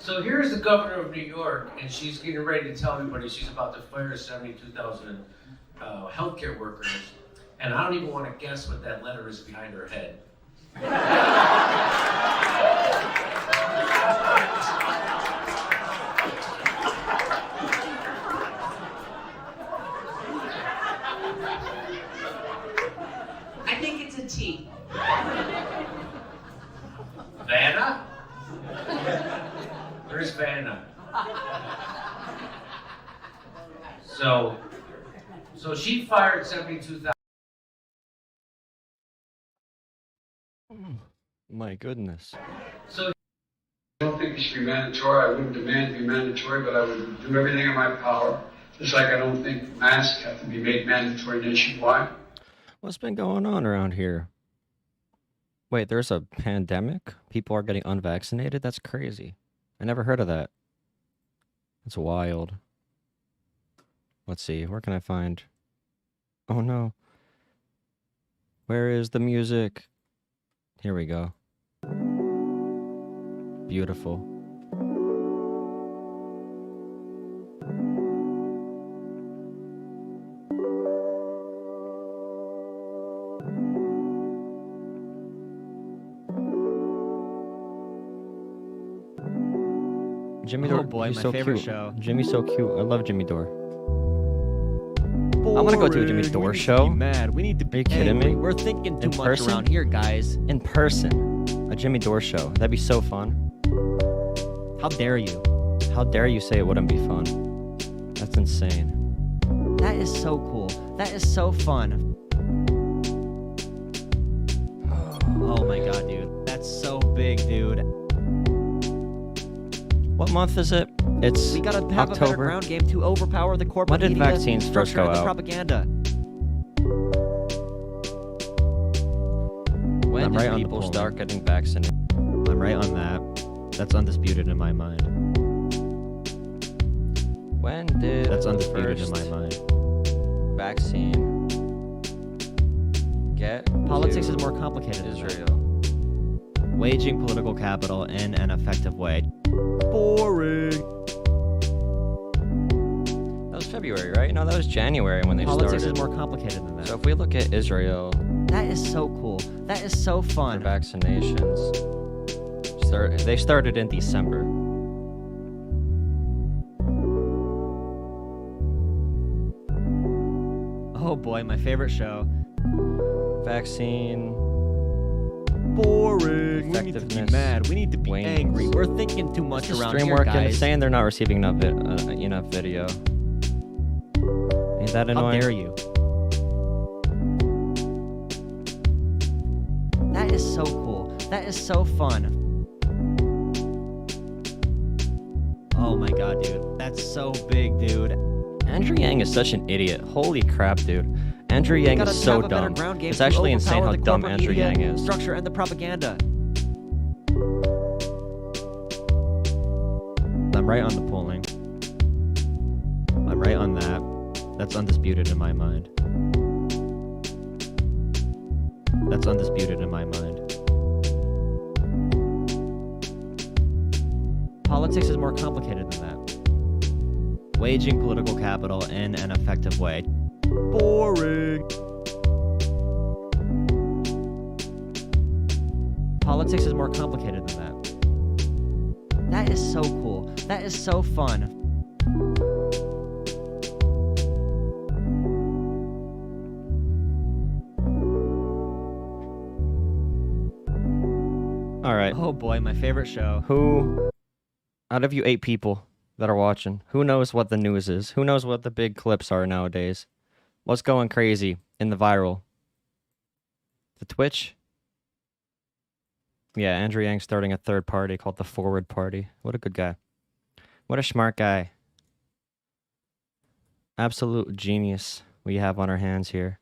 So here's the governor of New York, and she's getting ready to tell everybody she's about to fire 72,000 healthcare workers, and I don't even want to guess what that letter is behind her head. I think it's a T. Vanna? Where's Vanna? So she fired 72,000. My goodness. So I don't think it should be mandatory. I wouldn't demand it be mandatory, but I would do everything in my power. Just like I don't think masks have to be made mandatory nationwide. What's been going on around here? Wait, there's a pandemic? People are getting unvaccinated? That's crazy. I never heard of that. That's wild. Let's see, where can I find... Oh no. Where is the music? Here we go. Beautiful. Jimmy Dore. Oh boy, he's my so favorite cute. show. Jimmy's so cute. I love Jimmy Dore. I want to go to a Jimmy Dore show. Mad. We need to be Are you kidding me? We're thinking too In much person? around here, guys. In person. A Jimmy Dore show. That'd be so fun. How dare you? How dare you say it wouldn't be fun? That's insane. That is so cool. That is so fun. Oh my god, dude. That's so big, dude. What month is it? It's We gotta have a better October. ground game to overpower the corporate When did media, vaccines first structure, go and the out? propaganda. When I'm did right on the people polling. start getting vaccinated? I'm right on that. That's undisputed in my mind. When did That's the undisputed in first my mind. vaccine get Politics to is more complicated than that. Israel? Waging political capital in an effective way. Boring. That was February, right? No, that was January when they Politics started. is more complicated than that. So if we look at Israel That is so cool. That is so for fun. vaccinations, they started in December. Oh boy, my favorite show. Vaccine Boring. We need to be Effectiveness mad. We need to be wanes. angry. We're thinking too much Is the around stream here, working? It's guys. saying they're not receiving enough video. Ain't that How annoying? dare you? That is so cool. That is so fun. Oh my god, dude. That's so big, dude. Andrew Yang is such an idiot. Holy crap, dude. Andrew Yang Gotta is so have a better dumb. ground game It's to actually insane overpower how the dumb corporate Andrew media, Yang is. Structure and the propaganda. I'm right on the polling. I'm right on that. That's undisputed in my mind. That's undisputed in my mind. Politics is more complicated than that. Waging political capital in an effective way. Boring. Politics is more complicated than that. That is so cool. That is so fun. All right. Oh boy, my favorite show. Who, out of you 8 people that are watching, who knows what the news is? Who knows what the big clips are nowadays? What's going crazy in the viral? The Twitch? Yeah, Andrew Yang starting a third party called the Forward Party. What a good guy. What a smart guy. Absolute genius we have on our hands here.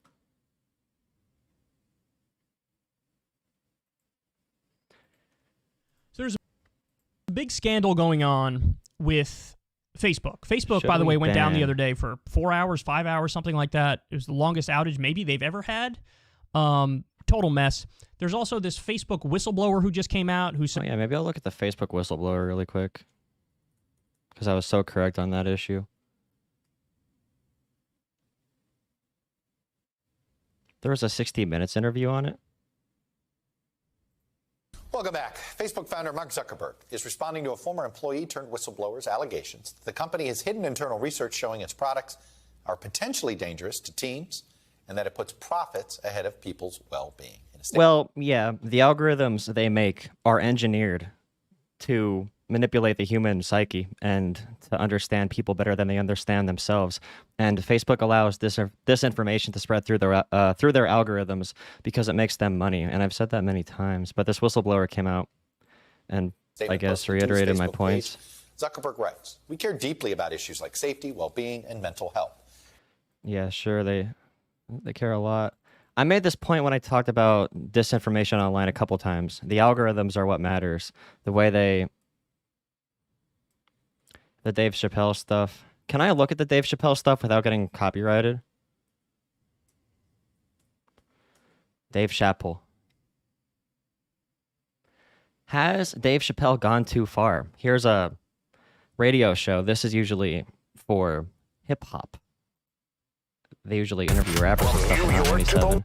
So there's a big scandal going on with Facebook. Facebook, Should by the we way, went down the ban- other day for 4 hours, 5 hours, something like that. It was the longest outage maybe they've ever had. Total mess. There's also this Facebook whistleblower who just came out who Oh said, yeah, maybe I'll look at the Facebook whistleblower really quick. because I was so correct on that issue. There was a 60 Minutes interview on it. Welcome back. Facebook founder Mark Zuckerberg is responding to a former employee turned whistleblower's allegations. The company has hidden internal research showing its products are potentially dangerous to teens and that it puts profits ahead of people's well-being. Well, yeah, the algorithms they make are engineered to manipulate the human psyche and to understand people better than they understand themselves. And Facebook allows this information to spread through their algorithms because it makes them money. And I've said that many times, but this whistleblower came out and I guess reiterated my points. Zuckerberg writes, "We care deeply about issues like safety, well-being, and mental health." Yeah, sure, they care a lot. I made this point when I talked about disinformation online a couple times. The algorithms are what matters. The way the Dave Chappelle stuff. Can I look at the Dave Chappelle stuff without getting copyrighted? Dave Chappelle. Has Dave Chappelle gone too far? Here's a radio show. This is usually for hip hop. They usually interview rappers and stuff on Hot 97.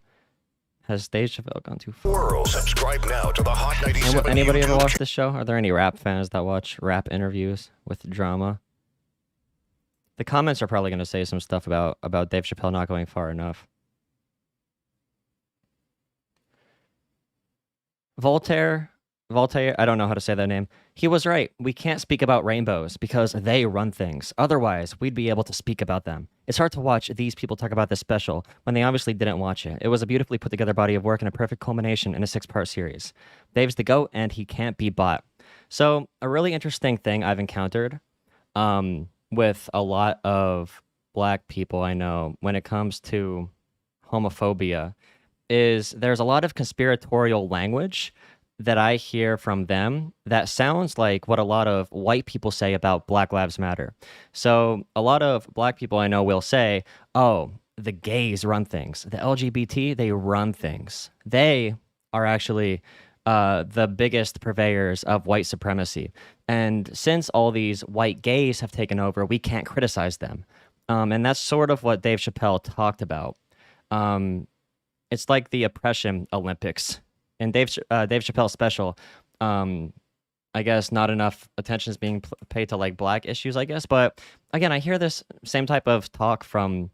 Has Dave Chappelle gone too far? Subscribe now to the Hot 97. Anybody ever watch this show? Are there any rap fans that watch rap interviews with drama? The comments are probably going to say some stuff about Dave Chappelle not going far enough. Voltaire, I don't know how to say that name. He was right. We can't speak about rainbows because they run things. Otherwise, we'd be able to speak about them. It's hard to watch these people talk about this special when they obviously didn't watch it. It was a beautifully put together body of work and a perfect culmination in a 6-part series. Dave's the GOAT and he can't be bought. So a really interesting thing I've encountered with a lot of black people I know when it comes to homophobia is there's a lot of conspiratorial language that I hear from them that sounds like what a lot of white people say about Black Lives Matter. So a lot of black people I know will say, oh, the gays run things. The LGBT, they run things. They are actually the biggest purveyors of white supremacy. And since all these white gays have taken over, we can't criticize them. And that's sort of what Dave Chappelle talked about. It's like the oppression Olympics. In Dave Chappelle's special, I guess not enough attention is being paid to like black issues, I guess. But again, I hear this same type of talk from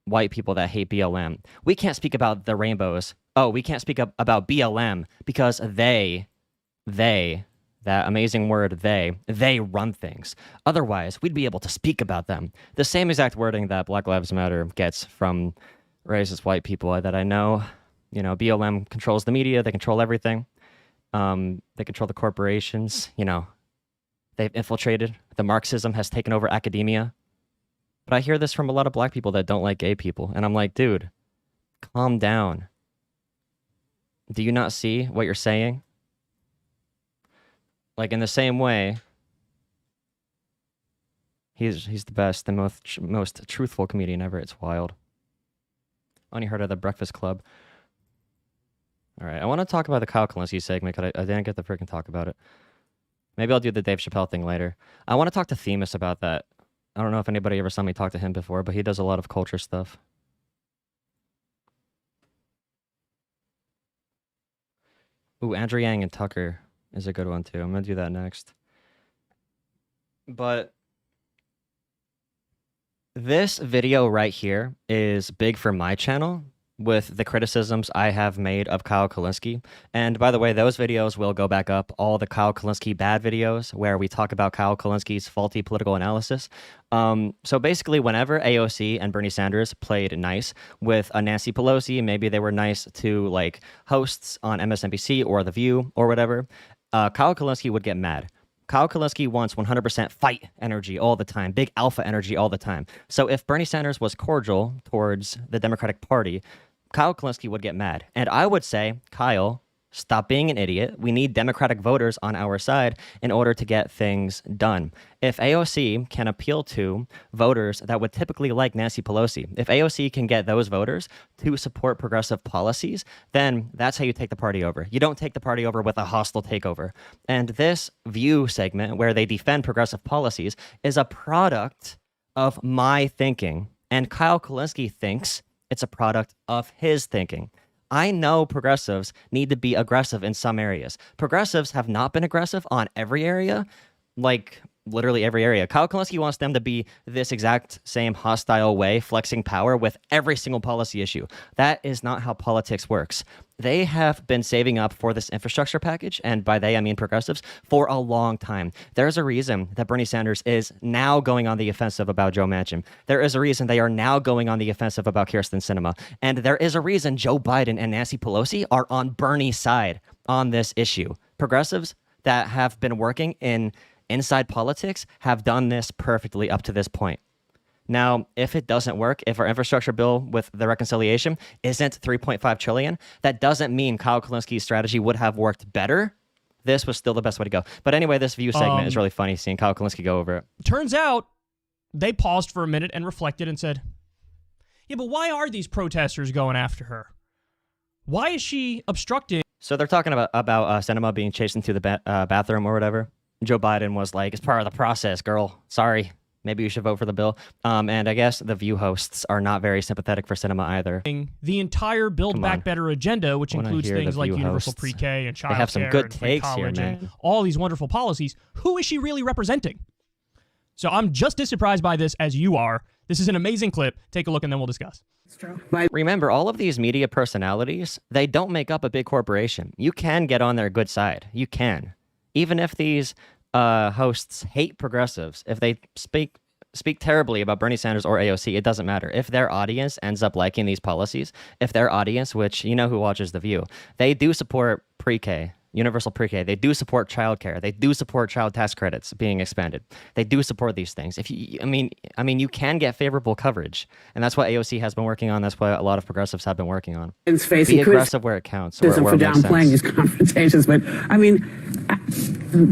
white people that hate BLM. We can't speak about the rainbows. Oh, we can't speak about BLM because they, that amazing word, they run things. Otherwise, we'd be able to speak about them. The same exact wording that Black Lives Matter gets from racist white people that I know. You know, BLM controls the media. They control everything. They control the corporations. You know, they've infiltrated. The Marxism has taken over academia. But I hear this from a lot of black people that don't like gay people. And I'm like, dude, calm down. Do you not see what you're saying? Like, in the same way, he's the best, the most truthful comedian ever. It's wild. Only heard of The Breakfast Club. All right, I want to talk about the Kyle Kulinski segment because I didn't get to freaking talk about it. Maybe I'll do the Dave Chappelle thing later. I want to talk to Themis about that. I don't know if anybody ever saw me talk to him before, but he does a lot of culture stuff. Ooh, Andrew Yang and Tucker is a good one too. I'm going to do that next. But this video right here is big for my channel with the criticisms I have made of Kyle Kulinski. And by the way, those videos will go back up, all the Kyle Kulinski bad videos where we talk about Kyle Kulinski's faulty political analysis. So basically, whenever AOC and Bernie Sanders played nice with a Nancy Pelosi, maybe they were nice to like hosts on MSNBC or The View or whatever, Kyle Kulinski would get mad. Kyle Kulinski wants 100% fight energy all the time, big alpha energy all the time. So if Bernie Sanders was cordial towards the Democratic Party, Kyle Kulinski would get mad. And I would say, Kyle, Stop being an idiot. We need Democratic voters on our side in order to get things done. If AOC can appeal to voters that would typically like Nancy Pelosi, if AOC can get those voters to support progressive policies, then that's how you take the party over. You don't take the party over with a hostile takeover. And this View segment where they defend progressive policies is a product of my thinking. And Kyle Kulinski thinks it's a product of his thinking. I know progressives need to be aggressive in some areas. Progressives have not been aggressive on every area, like literally every area. Kyle Kulinski wants them to be this exact same hostile way, flexing power with every single policy issue. That is not how politics works. They have been saving up for this infrastructure package, and by they I mean progressives, for a long time. There's a reason that Bernie Sanders is now going on the offensive about Joe Manchin. There is a reason they are now going on the offensive about Kirsten Sinema. And there is a reason Joe Biden and Nancy Pelosi are on Bernie's side on this issue. Progressives that have been working inside politics have done this perfectly up to this point. Now, if it doesn't work, if our infrastructure bill with the reconciliation isn't $3.5 trillion, that doesn't mean Kyle Kulinski's strategy would have worked better. This was still the best way to go. But anyway, this View segment is really funny, seeing Kyle Kulinski go over it. Turns out they paused for a minute and reflected and said, yeah, but why are these protesters going after her? Why is she obstructing? So they're talking about Sinema being chased into the bathroom or whatever. Joe Biden was like, it's part of the process, girl. Sorry. Maybe you should vote for the bill. And I guess the View hosts are not very sympathetic for Sinema either. The entire Build Back Better agenda, which includes things like universal pre-K and child care. They have some good and takes here, man. And all these wonderful policies. Who is she really representing? So I'm just as surprised by this as you are. This is an amazing clip. Take a look and then we'll discuss. Remember, all of these media personalities, they don't make up a big corporation. You can get on their good side. You can. Even if these hosts hate progressives, if they speak terribly about Bernie Sanders or AOC, it doesn't matter. If their audience ends up liking these policies, if their audience, which you know who watches The View, they do support pre-K, universal pre-K, they do support childcare, they do support child tax credits being expanded, they do support these things. If you, I mean, you can get favorable coverage, and that's what AOC has been working on. That's what a lot of progressives have been working on. Be aggressive where it counts. Where for it makes downplaying sense. these confrontations, but I mean,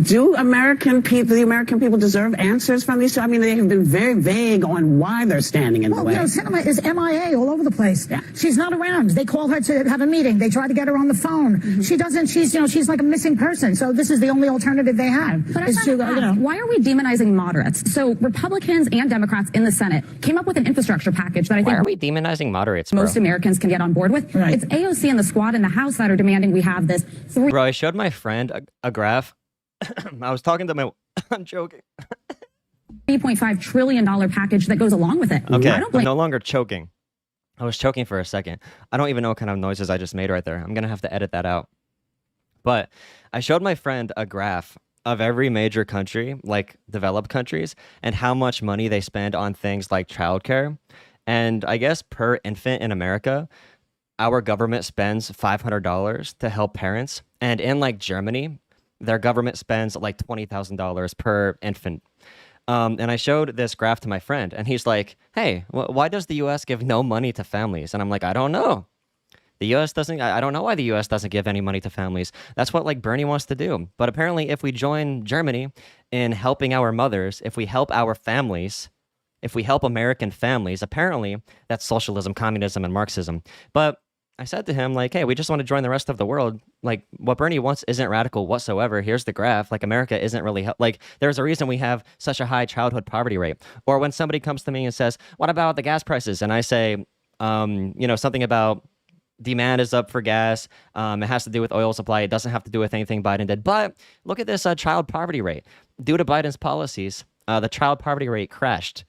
do the American people deserve answers from these? I mean, they have been very vague on why they're standing in the way. You know, Sinema is MIA all over the place. Yeah. She's not around. They call her to have a meeting. They try to get her on the phone. Mm-hmm. She doesn't. She's like a missing person. So this is the only alternative they have. But why are we demonizing moderates? So Republicans and Democrats in the Senate came up with an infrastructure package that I think Why are we demonizing moderates, bro? most Americans can get on board with. Right. It's AOC and the squad in the House that are demanding we have this. Bro, I showed my friend a graph. I was talking to my... I'm joking. $3.5 trillion package that goes along with it. Okay, I don't blame I'm no longer choking. I was choking for a second. I don't even know what kind of noises I just made right there. I'm going to have to edit that out. But I showed my friend a graph of every major country, like developed countries, and how much money they spend on things like childcare. And I guess per infant in America, our government spends $500 to help parents. And in like Germany, their government spends like $20,000 per infant. And I showed this graph to my friend, and he's like, hey, why does the U.S. give no money to families? And I'm like, I don't know. The U.S. doesn't, I don't know why the U.S. doesn't give any money to families. That's what like Bernie wants to do. But apparently if we join Germany in helping our mothers, if we help our families, if we help American families, apparently that's socialism, communism, and Marxism. But I said to him, like, hey, we just want to join the rest of the world. Like, what Bernie wants isn't radical whatsoever. Here's the graph. Like, America isn't really, like, there's a reason we have such a high childhood poverty rate. Or when somebody comes to me and says, what about the gas prices? And I say, something about demand is up for gas. It has to do with oil supply. It doesn't have to do with anything Biden did. But look at this child poverty rate. Due to Biden's policies, the child poverty rate crashed.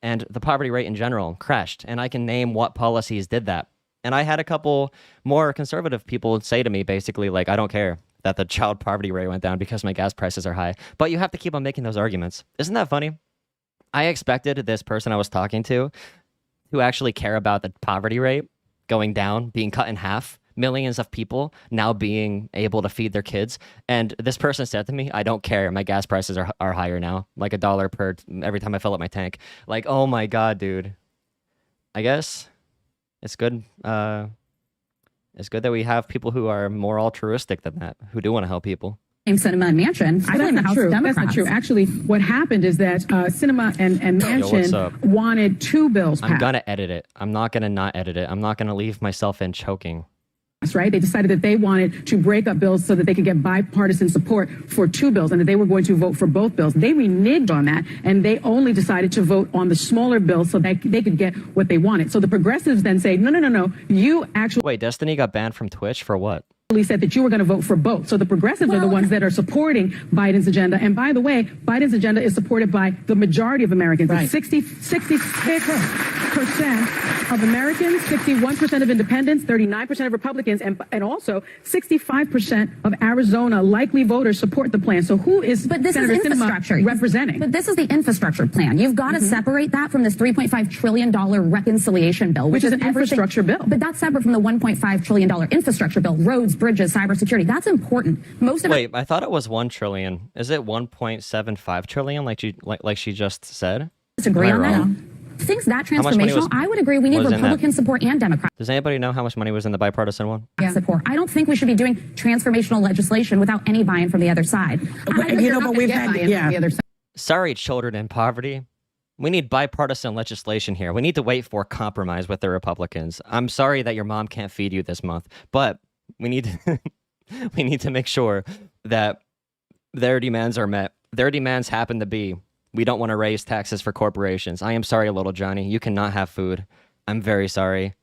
And the poverty rate in general crashed. And I can name what policies did that. And I had a couple more conservative people say to me, basically, like, I don't care that the child poverty rate went down because my gas prices are high. But you have to keep on making those arguments. Isn't that funny? I expected this person I was talking to actually care about the poverty rate going down, being cut in half, millions of people now being able to feed their kids. And this person said to me, I don't care. My gas prices are higher now, like $1 per every time I fill up my tank. Like, oh my God, dude. I guess... It's good. It's good that we have people who are more altruistic than that, who do want to help people. Cinema and Mansion. I blame the House true. Democrats. That's not true. Actually, what happened is that Cinema and what's up? Mansion wanted 2 bills passed. I'm gonna edit it. I'm not gonna not edit it. I'm not gonna leave myself in choking. Right? They decided that they wanted to break up bills so that they could get bipartisan support for 2 bills and that they were going to vote for both bills. They reneged on that and they only decided to vote on the smaller bill so that they could get what they wanted. So the progressives then say, no, you actually... Wait, Destiny got banned from Twitch for what? Said that you were going to vote for both. So the progressives are the ones that are supporting Biden's agenda. And by the way, Biden's agenda is supported by the majority of Americans. Right. 66% of Americans, 61% of independents, 39% of Republicans, and also 65% of Arizona likely voters support the plan. So who is Senator infrastructure representing? But this is the infrastructure plan. You've got to separate that from this $3.5 trillion reconciliation bill, which is an infrastructure bill. But that's separate from the $1.5 trillion infrastructure bill, roads, bridges, cybersecurity. That's important. Wait, I thought it was 1 trillion. Is it 1.75 trillion like she just said? Disagree on that? Things that transformational, I would agree we need Republican support and Democrat. Does anybody know how much money was in the bipartisan one? Support. I don't think we should be doing transformational legislation without any buy-in from the other side. But we've had from the other side. Sorry, children in poverty. We need bipartisan legislation here. We need to wait for compromise with the Republicans. I'm sorry that your mom can't feed you this month, but we need to, we need to make sure that their demands are met. Their demands happen to be, we don't want to raise taxes for corporations. I am sorry, little Johnny. You cannot have food. I'm very sorry.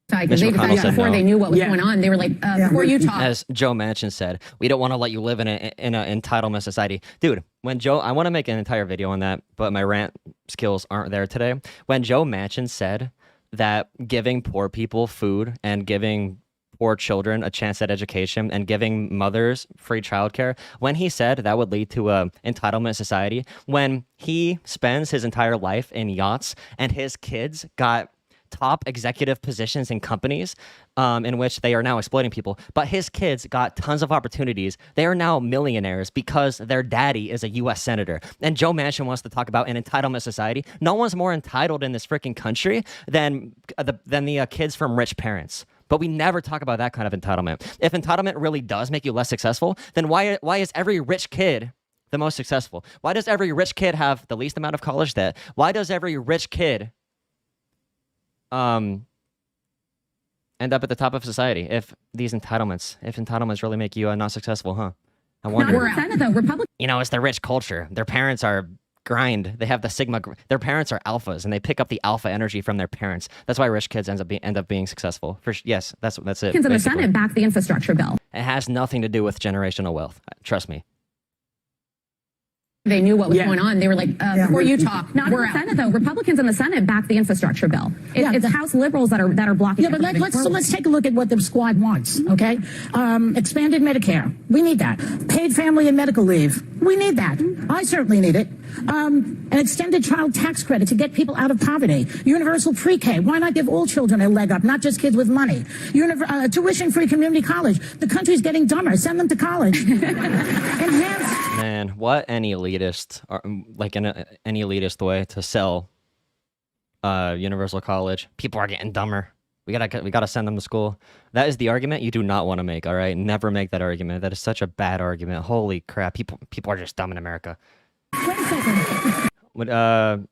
Because they decided before they knew what was going on. They were like, before you talk. As Joe Manchin said, we don't want to let you live in an entitlement society. Dude, when Joe, I want to make an entire video on that, but my rant skills aren't there today. When Joe Manchin said that giving poor people food and giving poor children a chance at education and giving mothers free childcare, when he said that would lead to a entitlement society, when he spends his entire life in yachts and his kids got top executive positions in companies in which they are now exploiting people, but his kids got tons of opportunities. They are now millionaires because their daddy is a U.S. senator. And Joe Manchin wants to talk about an entitlement society. No one's more entitled in this freaking country than the kids from rich parents. But we never talk about that kind of entitlement. If entitlement really does make you less successful, then why is every rich kid the most successful? Why does every rich kid have the least amount of college debt? Why does every rich kid end up at the top of society? If entitlements really make you not successful, huh? I wonder. You know, it's the rich culture. Their parents are grind. They have the sigma. Their parents are alphas, and they pick up the alpha energy from their parents. That's why rich kids end up being successful. Yes, that's it. In the Senate back the infrastructure bill. It has nothing to do with generational wealth. Trust me. They knew what was going on. They were like, before you talk, not in the Senate though. Republicans in the Senate backed the infrastructure bill. It's House liberals that are blocking. Yeah, but let's take a look at what the squad wants. Okay, expanded Medicare. We need that. Paid family and medical leave. We need that. I certainly need it. An extended child tax credit to get people out of poverty. Universal pre-K. Why not give all children a leg up, not just kids with money? Tuition-free community college. The country's getting dumber. Send them to college. Man, what an elitist, an elitist way to sell universal college. People are getting dumber. We gotta send them to school. That is the argument you do not want to make. All right, never make that argument. That is such a bad argument. Holy crap, people are just dumb in America. Wait a second.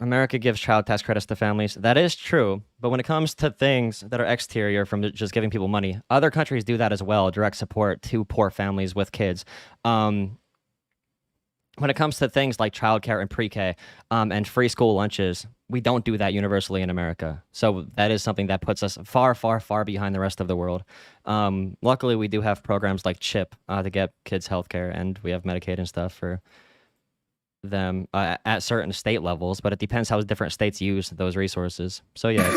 America gives child tax credits to families. That is true, but when it comes to things that are exterior from just giving people money, other countries do that as well. Direct support to poor families with kids. When it comes to things like childcare and pre-K and free school lunches, we don't do that universally in America. So that is something that puts us far, far, far behind the rest of the world. Luckily, we do have programs like CHIP to get kids healthcare, and we have Medicaid and stuff for them at certain state levels, but it depends how different states use those resources. So yes.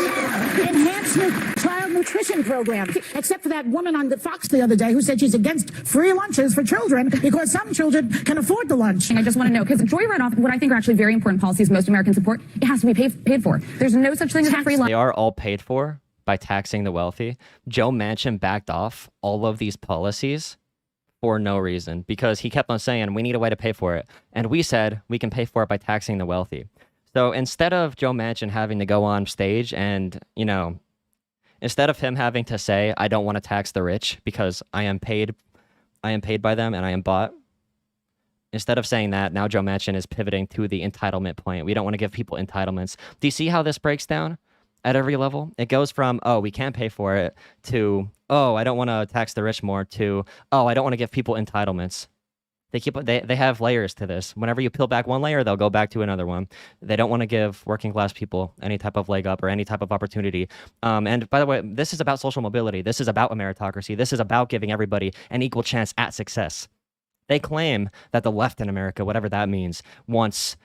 Enhanced child nutrition program, except for that woman on the Fox the other day who said she's against free lunches for children because some children can afford the lunch. And I just want to know, because Joy read off what I think are actually very important policies most Americans support. It has to be paid for. There's no such thing as a free lunch. They are all paid for by taxing the wealthy. Joe Manchin backed off all of these policies for no reason, because he kept on saying we need a way to pay for it, and we said we can pay for it by taxing the wealthy. So instead of Joe Manchin having to go on stage and Instead of him having to say, I don't want to tax the rich because I am paid by them and I am bought. Instead of saying that, now Joe Manchin is pivoting to the entitlement point. We don't want to give people entitlements. Do you see how this breaks down at every level? It goes from, oh, we can't pay for it, to, oh, I don't want to tax the rich more, to, oh, I don't want to give people entitlements. They have layers to this. Whenever you peel back one layer, they'll go back to another one. They don't want to give working class people any type of leg up or any type of opportunity. And by the way, this is about social mobility. This is about a meritocracy. This is about giving everybody an equal chance at success. They claim that the left in America, whatever that means, wants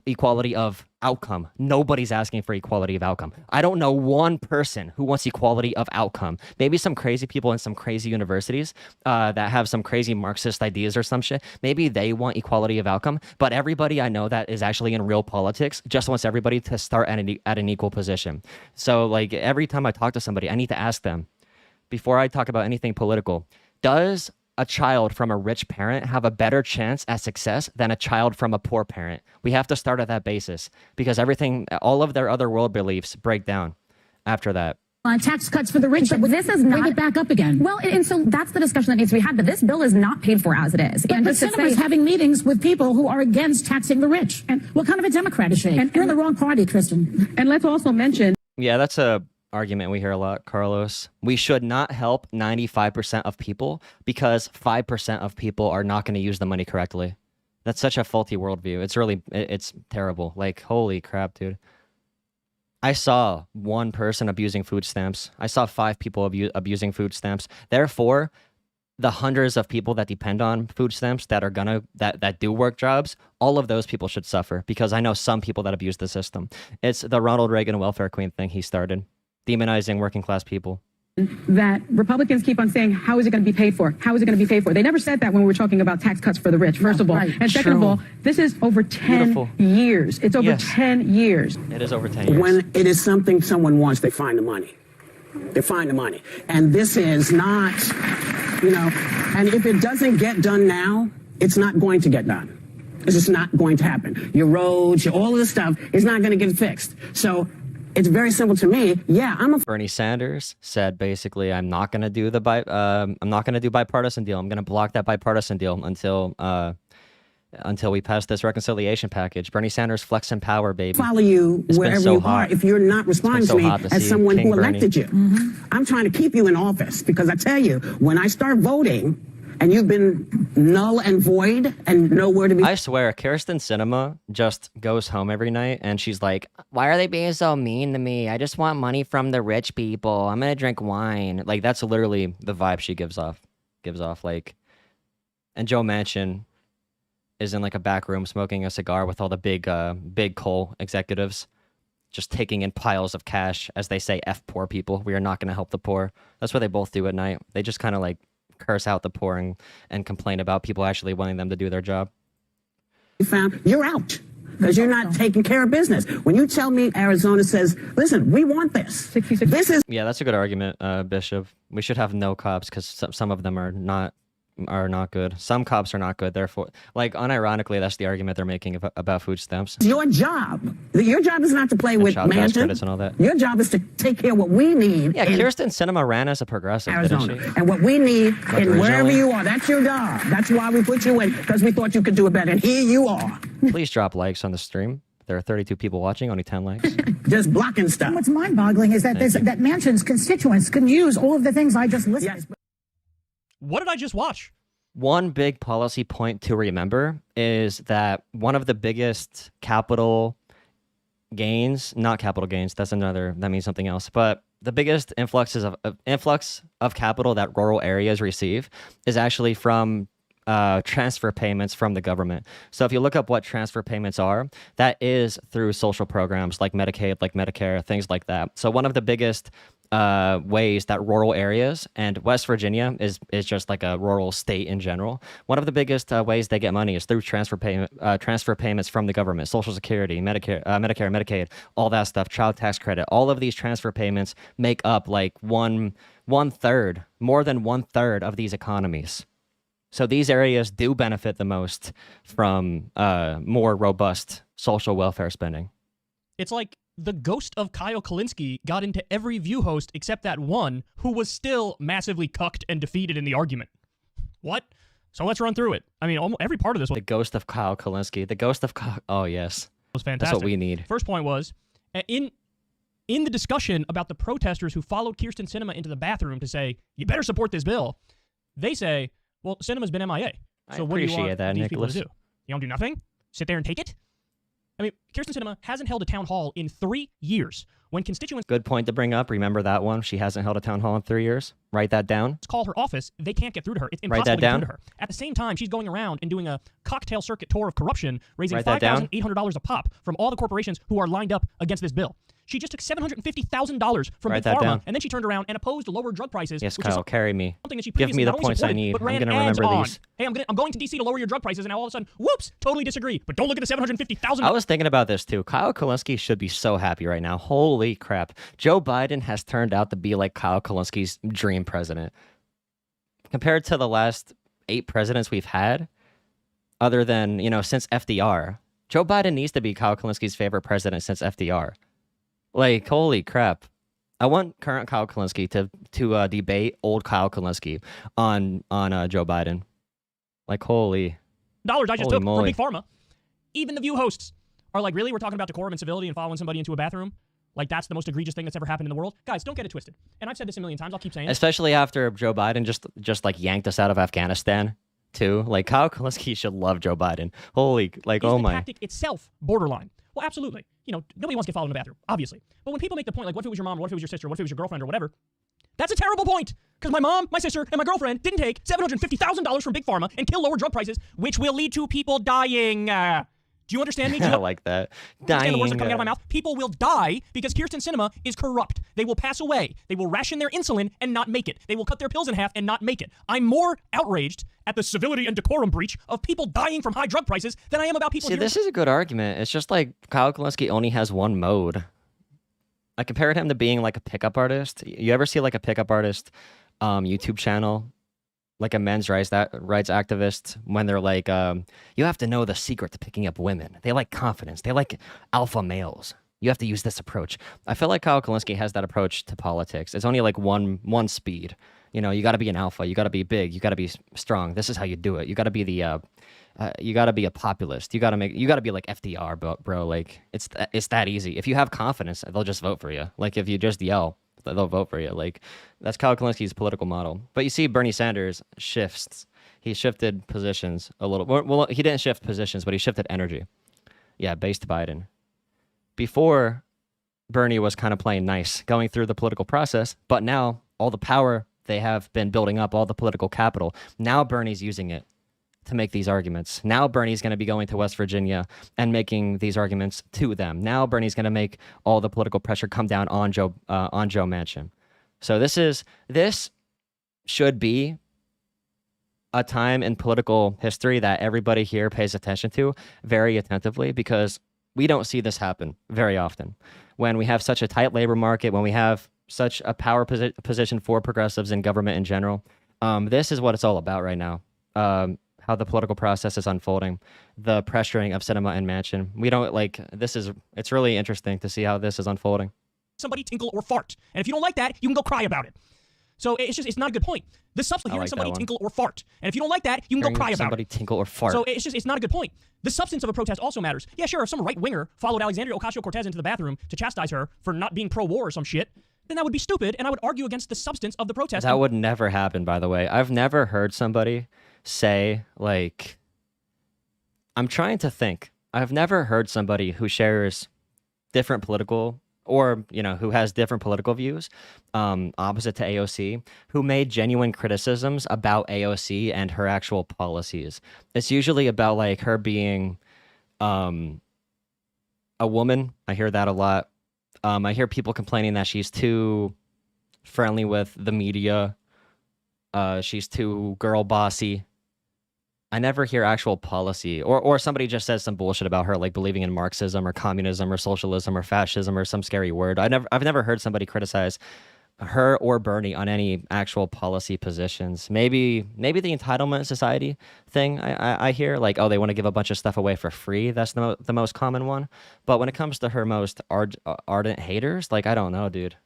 equality of outcome. Nobody's asking for equality of outcome. I don't know one person who wants equality of outcome. Maybe some crazy people in some crazy universities that have some crazy Marxist ideas or some shit. Maybe they want equality of outcome. But everybody I know that is actually in real politics just wants everybody to start at an equal position. So like every time I talk to somebody, I need to ask them, before I talk about anything political, does a child from a rich parent have a better chance at success than a child from a poor parent? We have to start at that basis, because all of their other world beliefs break down after that. Tax cuts for the rich. But this is not, bring it back up again. Well, and so that's the discussion that needs to be had. But this bill is not paid for as it is. But Sinema's having meetings with people who are against taxing the rich. And what kind of a Democrat is she? You're in the wrong party, Kristen. And let's also mention. Yeah, that's a argument we hear a lot, Carlos. We should not help 95% of people because 5% of people are not going to use the money correctly. That's such a faulty worldview. It's terrible. Like, holy crap, dude. I saw one person abusing food stamps. I saw 5 people abusing food stamps. Therefore, the hundreds of people that depend on food stamps that do work jobs, all of those people should suffer, because I know some people that abuse the system. It's the Ronald Reagan welfare queen thing he started, demonizing working class people. That Republicans keep on saying, how is it going to be paid for? How is it going to be paid for? They never said that when we were talking about tax cuts for the rich, first of all. Right. And second of all, this is over 10 years. It's over 10 years. It is over 10 years. When it is something someone wants, they find the money. They find the money. And this is not, and if it doesn't get done now, it's not going to get done. It's just not going to happen. Your roads, all of this stuff is not going to get fixed. So it's very simple to me. Yeah, Bernie Sanders said basically, I'm not going to do bipartisan deal. I'm going to block that bipartisan deal until we pass this reconciliation package. Bernie Sanders flexing power, baby. Follow you wherever you are if you're not responding to me as someone who elected you. I'm trying to keep you in office, because I tell you, when I start voting and you've been null and void and nowhere to be. I swear, Kirsten Sinema just goes home every night and she's like, why are they being so mean to me? I just want money from the rich people. I'm going to drink wine. Like, that's literally the vibe she gives off. Like, and Joe Manchin is in like a back room smoking a cigar with all the big coal executives, just taking in piles of cash as they say, F poor people. We are not going to help the poor. That's what they both do at night. They just kind of like curse out the poor and complain about people actually wanting them to do their job. You're out, because you're not taking care of business. When you tell me Arizona says, listen, we want this. Yeah, that's a good argument, Bishop. We should have no cops, because some of them are not good. Some cops are not good. Therefore, like, unironically, that's the argument they're making about food stamps. Your job is not to play with Manchin. And all that. Your job is to take care of what we need. Yeah, Kirsten Sinema ran as a progressive, Arizona, didn't she? and what we need, and wherever you are, that's your job. That's why we put you in, because we thought you could do it better. And here you are. Please drop likes on the stream. There are 32 people watching, only 10 likes. Just blocking stuff. What's mind-boggling is that that Manchin's constituents can use all of the things I just listed. Yes. What did I just watch? One big policy point to remember is that one of the biggest capital gains, not capital gains, that means something else, but the biggest influx of capital that rural areas receive is actually from transfer payments from the government. So if you look up what transfer payments are, that is through social programs like Medicaid, like Medicare, things like that. So one of the biggest ways that rural areas, and West Virginia is just like a rural state in general, one of the biggest ways they get money is through transfer payments from the government, Social Security, Medicare, Medicaid, all that stuff, child tax credit. All of these transfer payments make up like more than one third of these economies. So these areas do benefit the most from more robust social welfare spending. It's like the ghost of Kyle Kulinski got into every View host except that one who was still massively cucked and defeated in the argument. What? So let's run through it. I mean, almost every part of this was... The ghost of Kyle Kulinski. The ghost of Kyle... Oh, yes. Was fantastic. That's what we need. First point was, in the discussion about the protesters who followed Kyrsten Sinema into the bathroom to say, you better support this bill, they say, well, Sinema's been MIA. So what do you want that, these Nicholas. people to do? You don't do nothing? Sit there and take it? I mean, Kyrsten Sinema hasn't held a town hall in 3 years. When constituents... Good point to bring up. Remember that one? She hasn't held a town hall in 3 years. Write that down. Call her office, they can't get through to her. It's impossible to get through to her. At the same time, she's going around and doing a cocktail circuit tour of corruption, raising $5,800 a pop from all the corporations who are lined up against this bill. She just took $750,000 from Big Pharma, and then she turned around and opposed lower drug prices. Yes, Kyle, carry me. Something that she Give me the points I supported, need. but I'm ran going to ads remember on. these. Hey, I'm going to DC to lower your drug prices, and now all of a sudden, whoops, totally disagree. But don't look at the $750,000. I was thinking about this too. Kyle Kulinski should be so happy right now. Holy crap. Joe Biden has turned out to be like Kyle Kulinski's dream president. Compared to the last 8 presidents we've had, other than, since FDR, Joe Biden needs to be Kyle Kulinski's favorite president since FDR. Like, holy crap. I want current Kyle Kulinski to debate old Kyle Kulinski on Joe Biden. Like, holy. Dollars I just took moly. from Big Pharma. Even the View hosts are like, really? We're talking about decorum and civility and following somebody into a bathroom? Like, that's the most egregious thing that's ever happened in the world? Guys, don't get it twisted. And I've said this a million times. I'll keep saying it. Especially after Joe Biden just like yanked us out of Afghanistan, too. Like, Kyle Kulinski should love Joe Biden. Holy, like, Is oh the my. tactic itself borderline? Well, absolutely. Nobody wants to get followed in the bathroom, obviously. But when people make the point, like, what if it was your mom, what if it was your sister, what if it was your girlfriend or whatever, that's a terrible point. Because my mom, my sister, and my girlfriend didn't take $750,000 from Big Pharma and kill lower drug prices, which will lead to people dying. Do you understand me? I like that. Understand the words that are coming out of my mouth? People will die because Kyrsten Sinema is corrupt. They will pass away. They will ration their insulin and not make it. They will cut their pills in half and not make it. I'm more outraged at the civility and decorum breach of people dying from high drug prices than I am about people... See, this is a good argument. It's just like Kyle Kulinski only has one mode. I compared him to being like a pickup artist. You ever see like a pickup artist YouTube channel? Like a men's rights activist, when they're like, you have to know the secret to picking up women. They like confidence. They like alpha males. You have to use this approach. I feel like Kyle Kulinski has that approach to politics. It's only like one speed. You got to be an alpha. You got to be big. You got to be strong. This is how you do it. You got to be you got to be a populist. You got to be like FDR, bro. Like it's that easy. If you have confidence, they'll just vote for you. Like if you just yell, they'll vote for you. Like that's Kyle Kulinski's political model. But you see Bernie Sanders shifts. He shifted positions a little. Well, he didn't shift positions, but he shifted energy. Yeah, based Biden. Before, Bernie was kind of playing nice, going through the political process. But now, all the power they have been building up, all the political capital, now Bernie's using it to make these arguments. Now Bernie's going to be going to West Virginia and making these arguments to them. Now Bernie's going to make all the political pressure come down on Joe Manchin. So this should be a time in political history that everybody here pays attention to very attentively, because we don't see this happen very often. When we have such a tight labor market, when we have such a power position for progressives in government in general, this is what it's all about right now. How the political process is unfolding, the pressuring of Sinema and Manchin. We don't like it's really interesting to see how this is unfolding. Somebody tinkle or fart. And if you don't like that, you can go cry about it. So it's not a good point. The substance hearing somebody tinkle or fart. And if you don't like that, you can go cry about somebody it. Tinkle or fart. So it's not a good point. The substance of a protest also matters. Yeah, sure, if some right-winger followed Alexandria Ocasio-Cortez into the bathroom to chastise her for not being pro-war or some shit, then that would be stupid, and I would argue against the substance of the protest. That would never happen, by the way. I've never heard somebody say, like, I'm trying to think. I've never heard somebody who shares different political, or, who has different political views, opposite to AOC, who made genuine criticisms about AOC and her actual policies. It's usually about, like, her being a woman. I hear that a lot. I hear people complaining that she's too friendly with the media. She's too girl bossy. I never hear actual policy, or somebody just says some bullshit about her, like believing in Marxism or communism or socialism or fascism or some scary word. I've never heard somebody criticize her or Bernie on any actual policy positions. Maybe the entitlement society thing I hear, like, oh, they want to give a bunch of stuff away for free. That's the most common one. But when it comes to her most ardent haters, like, I don't know, dude.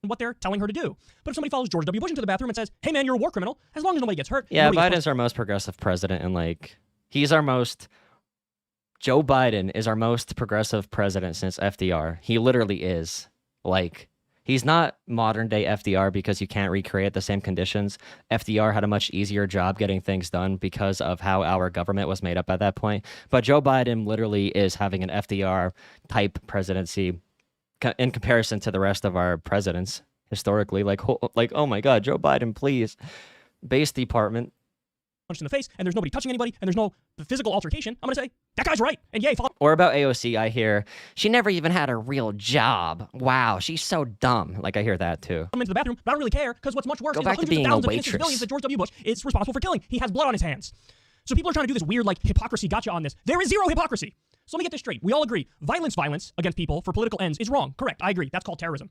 What they're telling her to do. But if somebody follows George W. Bush into the bathroom and says, hey man, you're a war criminal, as long as nobody gets hurt. Yeah, Biden's our most progressive president, and like, Joe Biden is our most progressive president since FDR. He literally is. Like, he's not modern day FDR because you can't recreate the same conditions. FDR had a much easier job getting things done because of how our government was made up at that point. But Joe Biden literally is having an FDR type presidency in comparison to the rest of our presidents historically. Like, oh my God, Joe Biden, please. Base Department. Punched in the face, and there's nobody touching anybody, and there's no physical altercation. I'm going to say, that guy's right. And yay, follow. Or about AOC, I hear, she never even had a real job. Wow, she's so dumb. Like, I hear that too. I'm into the bathroom, but I don't really care, because what's much worse Go is back the to hundreds being of a thousands of innocent waitress. civilians that George W. Bush is responsible for killing. He has blood on his hands. So people are trying to do this weird, like, hypocrisy gotcha on this. There is zero hypocrisy. So let me get this straight. We all agree, violence against people for political ends is wrong. Correct, I agree. That's called terrorism.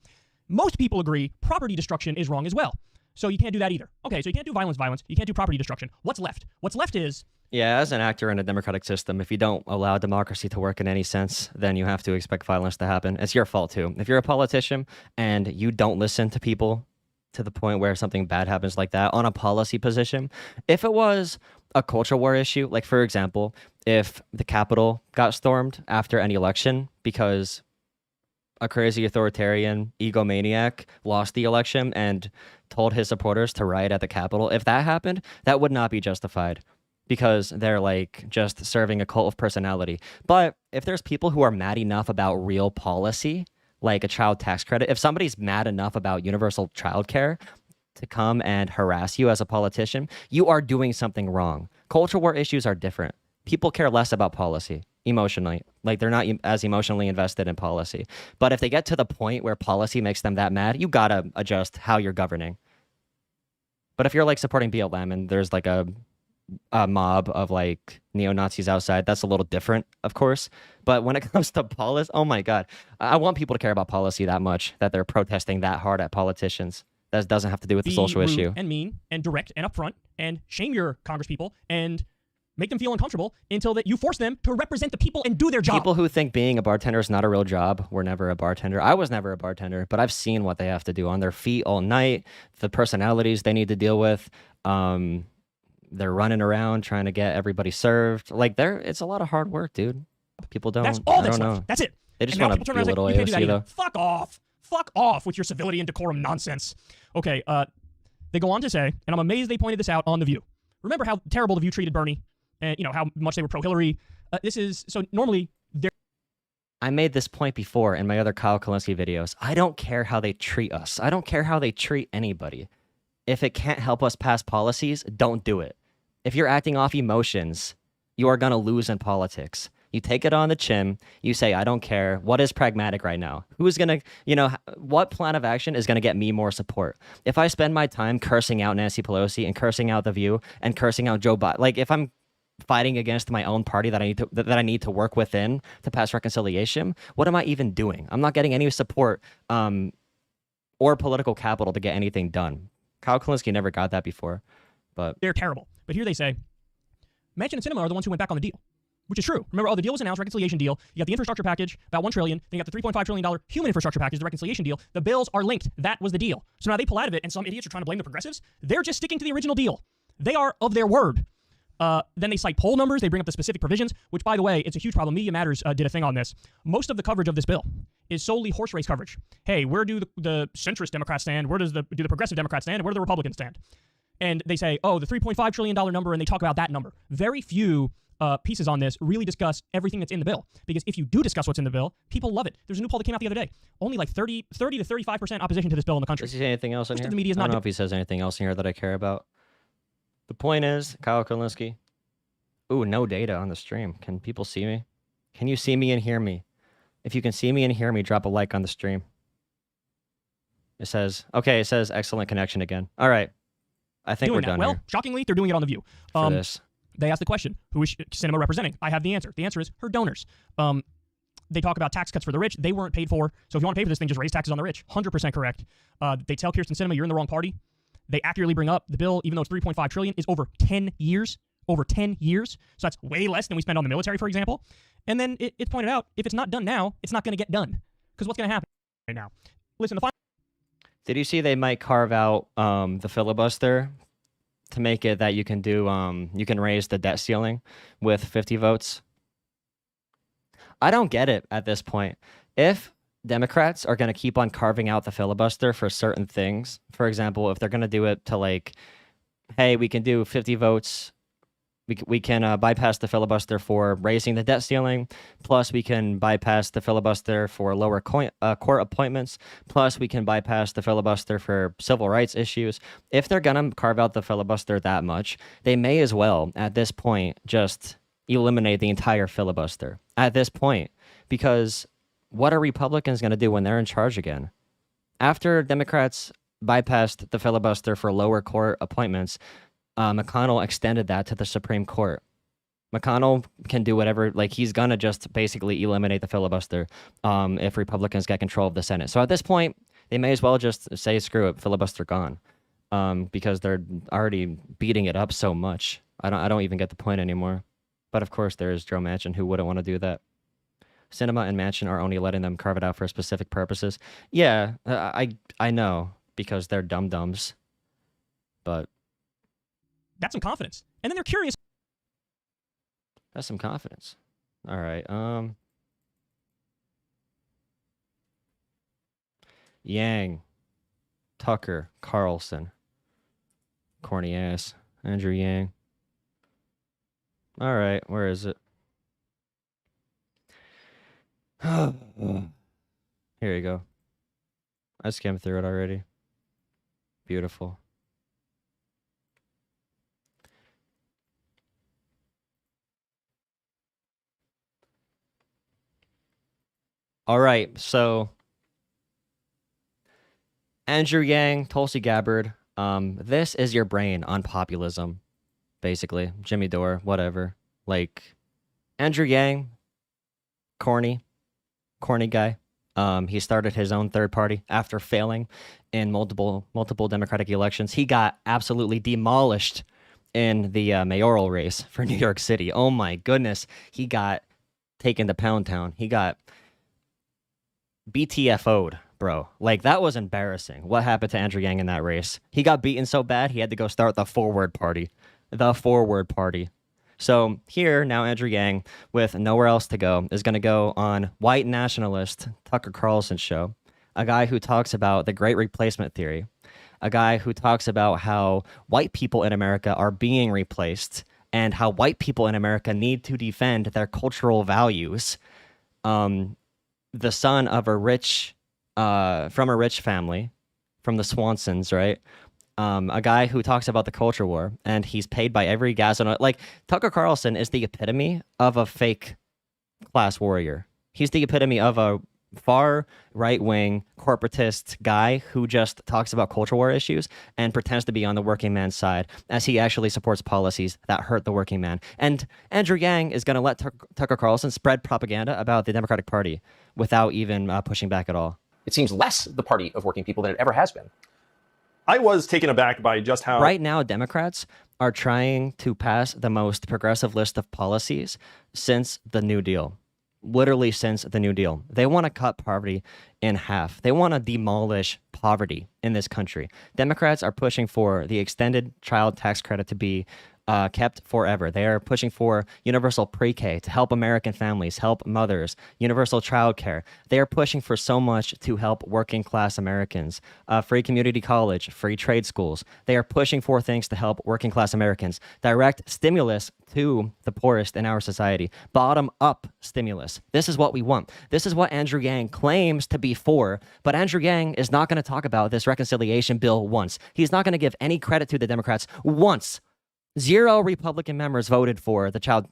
Most people agree property destruction is wrong as well. So you can't do that either. Okay, so you can't do violence. You can't do property destruction. What's left? What's left is... Yeah, as an actor in a democratic system, if you don't allow democracy to work in any sense, then you have to expect violence to happen. It's your fault too. If you're a politician and you don't listen to people to the point where something bad happens like that on a policy position, if it was a culture war issue, like for example, if the Capitol got stormed after any election because a crazy authoritarian egomaniac lost the election and told his supporters to riot at the Capitol, if that happened, that would not be justified because they're like just serving a cult of personality. But if there's people who are mad enough about real policy, like a child tax credit, if somebody's mad enough about universal childcare to come and harass you as a politician, you are doing something wrong. Culture war issues are different. People care less about policy emotionally. Like, they're not as emotionally invested in policy. But if they get to the point where policy makes them that mad, you gotta adjust how you're governing. But if you're like supporting BLM and there's like a mob of like neo-Nazis outside, that's a little different, of course. But when it comes to policy, oh my God, I want people to care about policy that much that they're protesting that hard at politicians. That doesn't have to do with the social rude issue. And mean and direct and upfront and shame your congresspeople and make them feel uncomfortable until that you force them to represent the people and do their job. People who think being a bartender is not a real job were never a bartender. I was never a bartender, but I've seen what they have to do on their feet all night, the personalities they need to deal with. They're running around trying to get everybody served. Like, it's a lot of hard work, dude. People don't. That's all I that's don't left. know. That's it. They just And now want to people turn around belittle and say, "You can't do that AOC either." though. Fuck off. Fuck off with your civility and decorum nonsense. Okay, they go on to say, and I'm amazed they pointed this out on The View. Remember how terrible The View treated Bernie, and you know how much they were pro-Hillary. So normally they're... I made this point before in my other Kyle Kulinski videos. I don't care how they treat us. I don't care how they treat anybody. If it can't help us pass policies, don't do it. If you're acting off emotions, you are going to lose in politics. You take it on the chin. You say, I don't care. What is pragmatic right now? Who's going to, what plan of action is going to get me more support? If I spend my time cursing out Nancy Pelosi and cursing out The View and cursing out Joe Biden, like if I'm fighting against my own party that I need to work within to pass reconciliation, what am I even doing? I'm not getting any support or political capital to get anything done. Kyle Kulinski never got that before, but they're terrible. But here they say, Manchin and Sinema are the ones who went back on the deal, which is true. Remember, the deal was announced, reconciliation deal. You got the infrastructure package, about $1 trillion. Then you got the $3.5 trillion human infrastructure package, the reconciliation deal. The bills are linked. That was the deal. So now they pull out of it, and some idiots are trying to blame the progressives. They're just sticking to the original deal. They are of their word. Then they cite poll numbers. They bring up the specific provisions, which, by the way, it's a huge problem. Media Matters did a thing on this. Most of the coverage of this bill is solely horse race coverage. Hey, where do the centrist Democrats stand? Where do the progressive Democrats stand? And where do the Republicans stand? And they say, oh, the $3.5 trillion number, and they talk about that number. Very few pieces on this really discuss everything that's in the bill. Because if you do discuss what's in the bill, people love it. There's a new poll that came out the other day. Only like 30 to 35% opposition to this bill in the country. Does he say anything else in Most here? of the media is I not don't know if he says anything else in here that I care about. The point is, Kyle Kulinski. Ooh, no data on the stream. Can people see me? Can you see me and hear me? If you can see me and hear me, drop a like on the stream. It says excellent connection again. All right. I think we're done Well, here shockingly, they're doing it on The View. this. They asked the question, who is Sinema representing? I have the answer. The answer is her donors. they talk about tax cuts for the rich. They weren't paid for. So if you want to pay for this thing, just raise taxes on the rich. 100% correct. They tell Kirsten Sinema, you're in the wrong party. They accurately bring up the bill, even though it's $3.5 trillion, is over 10 years. Over 10 years. So that's way less than we spend on the military, for example. And then it's pointed out, if it's not done now, it's not going to get done. Because what's going to happen right now? Listen, the final... Did you see they might carve out the filibuster to make it that you can do you can raise the debt ceiling with 50 votes? I don't get it at this point. If Democrats are going to keep on carving out the filibuster for certain things, for example, if they're going to do it to like, hey, we can do 50 votes, we can bypass the filibuster for raising the debt ceiling, plus we can bypass the filibuster for lower court appointments, plus we can bypass the filibuster for civil rights issues. If they're going to carve out the filibuster that much, they may as well, at this point, just eliminate the entire filibuster at this point, because what are Republicans going to do when they're in charge again? After Democrats bypassed the filibuster for lower court appointments, McConnell extended that to the Supreme Court. McConnell can do whatever, like he's gonna just basically eliminate the filibuster if Republicans get control of the Senate. So at this point, they may as well just say, screw it, filibuster gone, because they're already beating it up so much. I don't even get the point anymore. But of course, there is Joe Manchin who wouldn't want to do that. Sinema and Manchin are only letting them carve it out for specific purposes. Yeah, I know, because they're dum-dums, but... That's some confidence. And then they're curious. That's some confidence. All right. Yang, Tucker, Carlson, corny ass, Andrew Yang. All right, where is it? Here you go. I skimmed through it already. Beautiful. All right, so Andrew Yang, Tulsi Gabbard, this is your brain on populism, basically. Jimmy Dore, whatever. Like, Andrew Yang, corny guy. He started his own third party after failing in multiple Democratic elections. He got absolutely demolished in the mayoral race for New York City. Oh my goodness, he got taken to Pound Town. He got BTFO'd, bro. Like, that was embarrassing. What happened to Andrew Yang in that race? He got beaten so bad, he had to go start the Forward Party. The Forward Party. So here, now Andrew Yang, with nowhere else to go, is going to go on white nationalist Tucker Carlson's show, a guy who talks about the Great Replacement Theory, a guy who talks about how white people in America are being replaced and how white people in America need to defend their cultural values. The son of a rich, from a rich family, from the Swansons, right? A guy who talks about the culture war, and he's paid by every gas and oil. Like, Tucker Carlson is the epitome of a fake class warrior. He's the epitome of a far right-wing corporatist guy who just talks about culture war issues and pretends to be on the working man's side as he actually supports policies that hurt the working man. And Andrew Yang is going to let Tucker Carlson spread propaganda about the Democratic Party without even pushing back at all. It seems less the party of working people than it ever has been. I was taken aback by just how... Right now, Democrats are trying to pass the most progressive list of policies since the New Deal. Literally since the New Deal. They want to cut poverty in half. They want to demolish poverty in this country. Democrats are pushing for the extended child tax credit to be kept forever. They are pushing for universal pre-K to help American families, help mothers, universal child care. They are pushing for so much to help working class Americans, free community college, free trade schools. They are pushing for things to help working class Americans, direct stimulus to the poorest in our society, bottom up stimulus. This is what we want. This is what Andrew Yang claims to be for, but Andrew Yang is not going to talk about this reconciliation bill once. He's not going to give any credit to the Democrats once. 0 Republican members voted for the child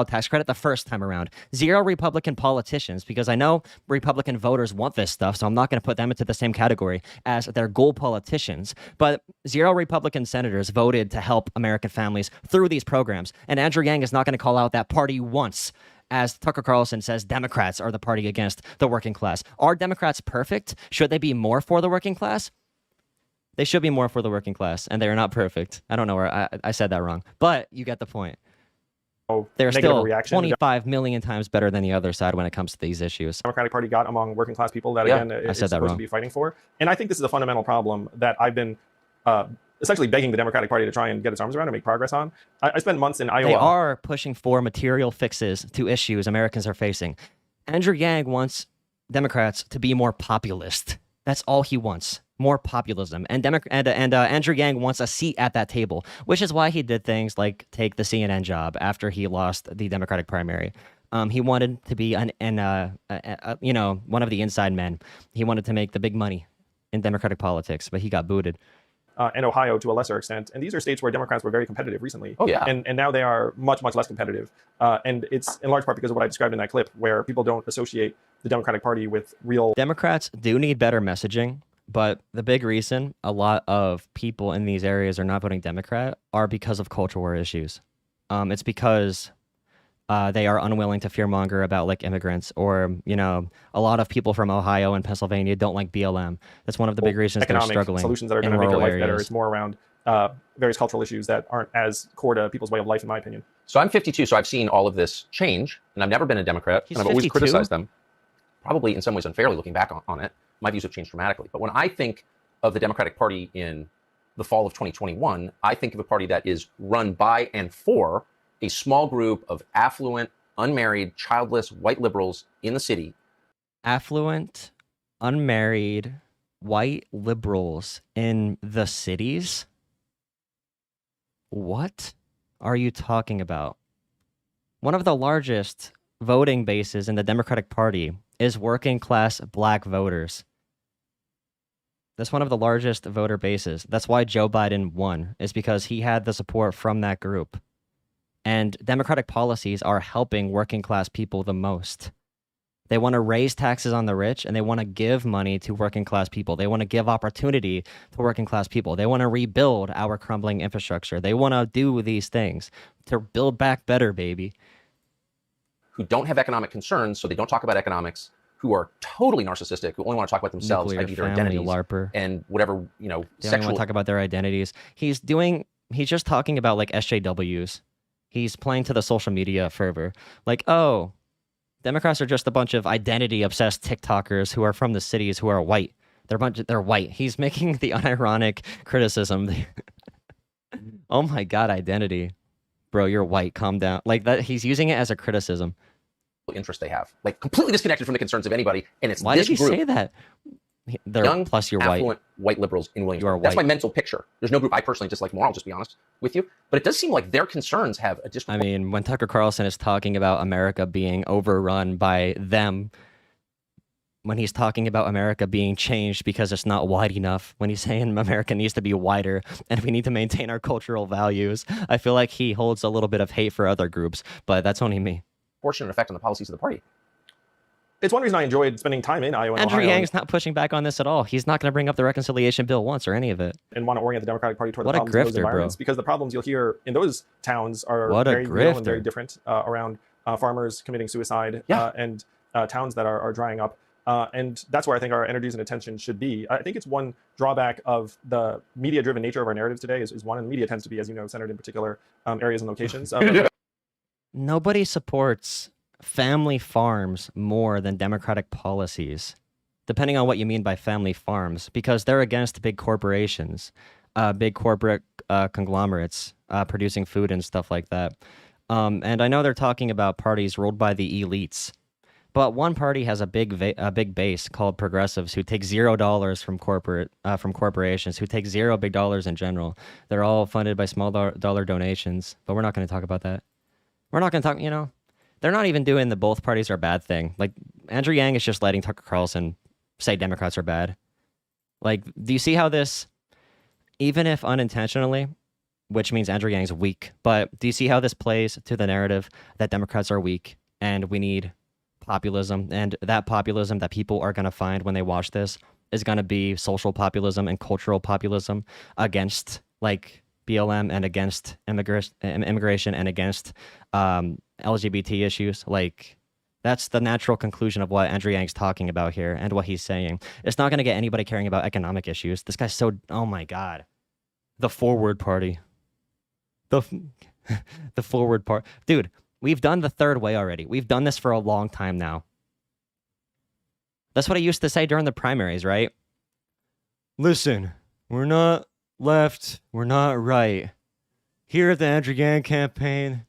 tax credit the first time around. 0 Republican politicians, because I know Republican voters want this stuff, so I'm not going to put them into the same category as their goal politicians. But 0 Republican senators voted to help American families through these programs. And Andrew Yang is not going to call out that party once. as Tucker Carlson says, Democrats are the party against the working class. Are Democrats perfect? Should they be more for the working class? They should be more for the working class, and they are not perfect. I don't know where I said that wrong, but you get the point. They're still 25 million times better than the other side when it comes to these issues. Democratic Party got among working class people that, again, it's supposed to be fighting for. And I think this is a fundamental problem that I've been essentially begging the Democratic Party to try and get its arms around and make progress on. I spent months in Iowa. They are pushing for material fixes to issues Americans are facing. Andrew Yang wants Democrats to be more populist. That's all he wants. More populism. And Andrew Yang wants a seat at that table, which is why he did things like take the CNN job after he lost the Democratic primary. He wanted to be one of the inside men. He wanted to make the big money in Democratic politics, but he got booted. And Ohio to a lesser extent. And these are states where Democrats were very competitive recently. Oh, yeah. And now they are much, much less competitive. And it's in large part because of what I described in that clip, where people don't associate the Democratic Party with real... Democrats do need better messaging, but the big reason a lot of people in these areas are not voting Democrat are because of culture war issues. It's because they are unwilling to fearmonger about like immigrants, or a lot of people from Ohio and Pennsylvania don't like BLM. That's one of the big reasons they're struggling. Solutions that are going to make their life better. It's more around various cultural issues that aren't as core to people's way of life, in my opinion. So I'm 52, so I've seen all of this change, and I've never been a Democrat, and I've always criticized them. Probably in some ways unfairly, looking back on it. My views have changed dramatically. But when I think of the Democratic Party in the fall of 2021, I think of a party that is run by and for a small group of affluent, unmarried, childless, white liberals in the city. Affluent, unmarried, white liberals in the cities? What are you talking about? One of the largest voting bases in the Democratic Party is working class black voters. That's one of the largest voter bases. That's why Joe Biden won, is because he had the support from that group. And Democratic policies are helping working class people the most. They want to raise taxes on the rich, and they want to give money to working class people. They want to give opportunity to working class people. They want to rebuild our crumbling infrastructure. They want to do these things to build back better, baby. Who don't have economic concerns, so they don't talk about economics, who are totally narcissistic, who only want to talk about themselves, Nuclear i.e. their family, identities, LARPer. and whatever, They don't sexual... want to talk about their identities. He's just talking about like SJWs. He's playing to the social media fervor. Like, oh, Democrats are just a bunch of identity-obsessed TikTokers who are from the cities who are white. They're white. He's making the unironic criticism. Oh my God, identity. Bro, you're white. Calm down. Like that. He's using it as a criticism. Interest they have, like completely disconnected from the concerns of anybody. And it's Why this did he group, say that? They're young, plus you're affluent, white liberals in Williamsburg. That's my mental picture. There's no group I personally dislike more. I'll just be honest with you. But it does seem like their concerns have a I mean, when Tucker Carlson is talking about America being overrun by them, when he's talking about America being changed because it's not wide enough, when he's saying America needs to be wider and we need to maintain our cultural values, I feel like he holds a little bit of hate for other groups, but that's only me. Fortunate effect on the policies of the party. It's one reason I enjoyed spending time in Iowa and Andrew Ohio. Yang's not pushing back on this at all. He's not going to bring up the reconciliation bill once or any of it. And want to orient the Democratic Party toward What the a problems in those grifter, environments, bro. because the problems you'll hear in those towns are What a very real and grifter. very different, around farmers committing suicide and towns that are drying up. And that's where I think our energies and attention should be. I think it's one drawback of the media-driven nature of our narrative today is one, and media tends to be, as you know, centered in particular areas and locations. Nobody supports family farms more than Democratic policies, depending on what you mean by family farms, because they're against big corporations, big corporate conglomerates producing food and stuff like that. And I know they're talking about parties ruled by the elites, but one party has a big base called progressives who take $0 from corporations, who take zero big dollars in general. They're all funded by small dollar donations, but we're not going to talk about that. We're not going to talk, they're not even doing the both parties are bad thing. Like, Andrew Yang is just letting Tucker Carlson say Democrats are bad. Like, do you see how this, even if unintentionally, which means Andrew Yang's weak, but do you see how this plays to the narrative that Democrats are weak and we need populism, and that populism that people are going to find when they watch this is going to be social populism and cultural populism against, like, BLM and against immigration and against LGBT issues. Like, that's the natural conclusion of what Andrew Yang's talking about here and what he's saying. It's not going to get anybody caring about economic issues. This guy's so, oh my God. The Forward Party. The Forward Part. Dude, we've done the third way already. We've done this for a long time now. That's what I used to say during the primaries, right? Listen, we're not left, we're not right. Here at the Andrew Yang campaign,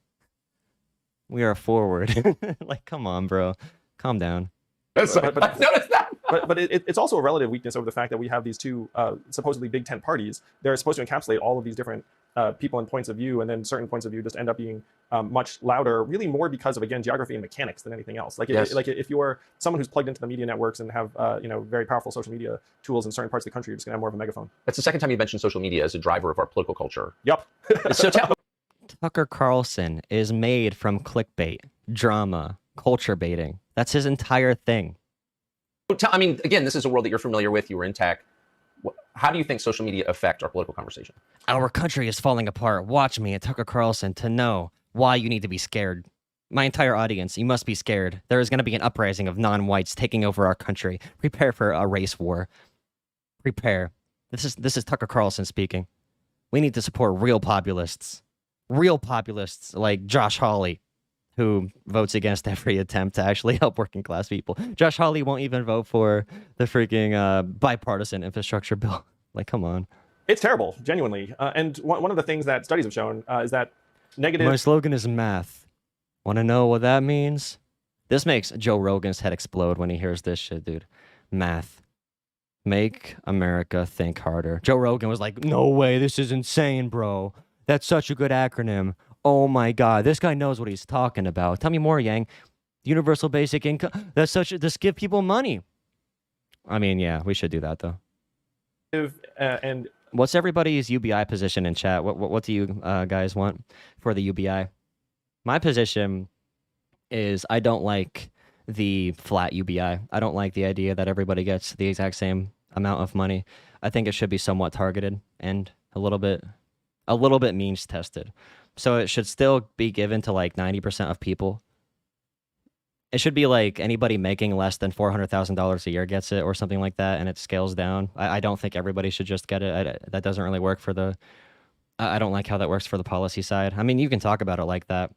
we are forward. Like, come on, bro. Calm down. I've noticed that. But it's also a relative weakness over the fact that we have these two supposedly big tent parties. They're supposed to encapsulate all of these different people and points of view, and then certain points of view just end up being much louder, really more because of, again, geography and mechanics than anything else. Like, Yes. if you're someone who's plugged into the media networks and have very powerful social media tools in certain parts of the country, you're just going to have more of a megaphone. That's the second time you mentioned social media as a driver of our political culture. Yep. So Tucker Carlson is made from clickbait, drama, culture baiting. That's his entire thing. I mean, again, this is a world that you're familiar with. You were in tech. How do you think social media affect our political conversation? Our country is falling apart. Watch me at Tucker Carlson to know why you need to be scared. My entire audience, you must be scared. There is going to be an uprising of non-whites taking over our country. Prepare for a race war. Prepare. This is Tucker Carlson speaking. We need to support real populists. Real populists like Josh Hawley, who votes against every attempt to actually help working class people. Josh Hawley won't even vote for the freaking bipartisan infrastructure bill. Like, come on. It's terrible, genuinely. And one of the things that studies have shown is that negative... My slogan is math. Want to know what that means? This makes Joe Rogan's head explode when he hears this shit, dude. Math. Make America think harder. Joe Rogan was like, no way, this is insane, bro. That's such a good acronym. Oh my God, this guy knows what he's talking about. Tell me more, Yang. Universal basic income. That's such a, just give people money. I mean, yeah, we should do that though. And what's everybody's UBI position in chat? What do you guys want for the UBI? My position is I don't like the flat UBI. I don't like the idea that everybody gets the exact same amount of money. I think it should be somewhat targeted and a little bit means tested. So it should still be given to like 90% of people. It should be like anybody making less than $400,000 a year gets it or something like that, and it scales down. I don't think everybody should just get it. That doesn't really work for the... I don't like how that works for the policy side. I mean, you can talk about it like that.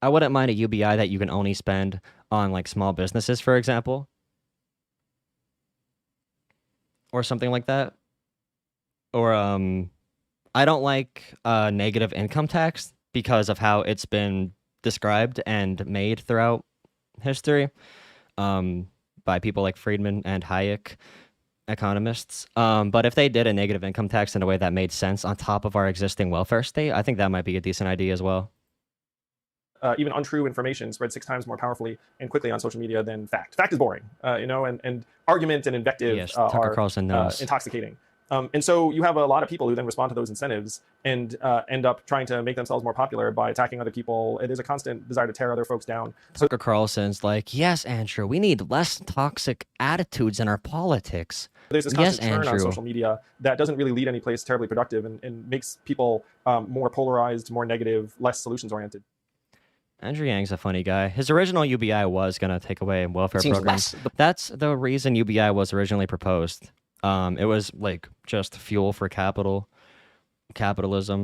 I wouldn't mind a UBI that you can only spend on like small businesses, for example. Or something like that. Or I don't like negative income tax because of how it's been described and made throughout history by people like Friedman and Hayek, economists. But if they did a negative income tax in a way that made sense on top of our existing welfare state, I think that might be a decent idea as well. Even untrue information spread 6 times more powerfully and quickly on social media than fact. Fact is boring, and argument and invective Yes, Tucker are Carlson knows. intoxicating. And so you have a lot of people who then respond to those incentives and end up trying to make themselves more popular by attacking other people. There's a constant desire to tear other folks down. So Tucker Carlson's like, yes, Andrew, we need less toxic attitudes in our politics. there's this Yes, constant churn on Andrew. social media that doesn't really lead any place terribly productive and makes people more polarized, more negative, less solutions-oriented. Andrew Yang's a funny guy. His original UBI was going to take away welfare Seems programs. less- That's the reason UBI was originally proposed. It was like just fuel for capitalism.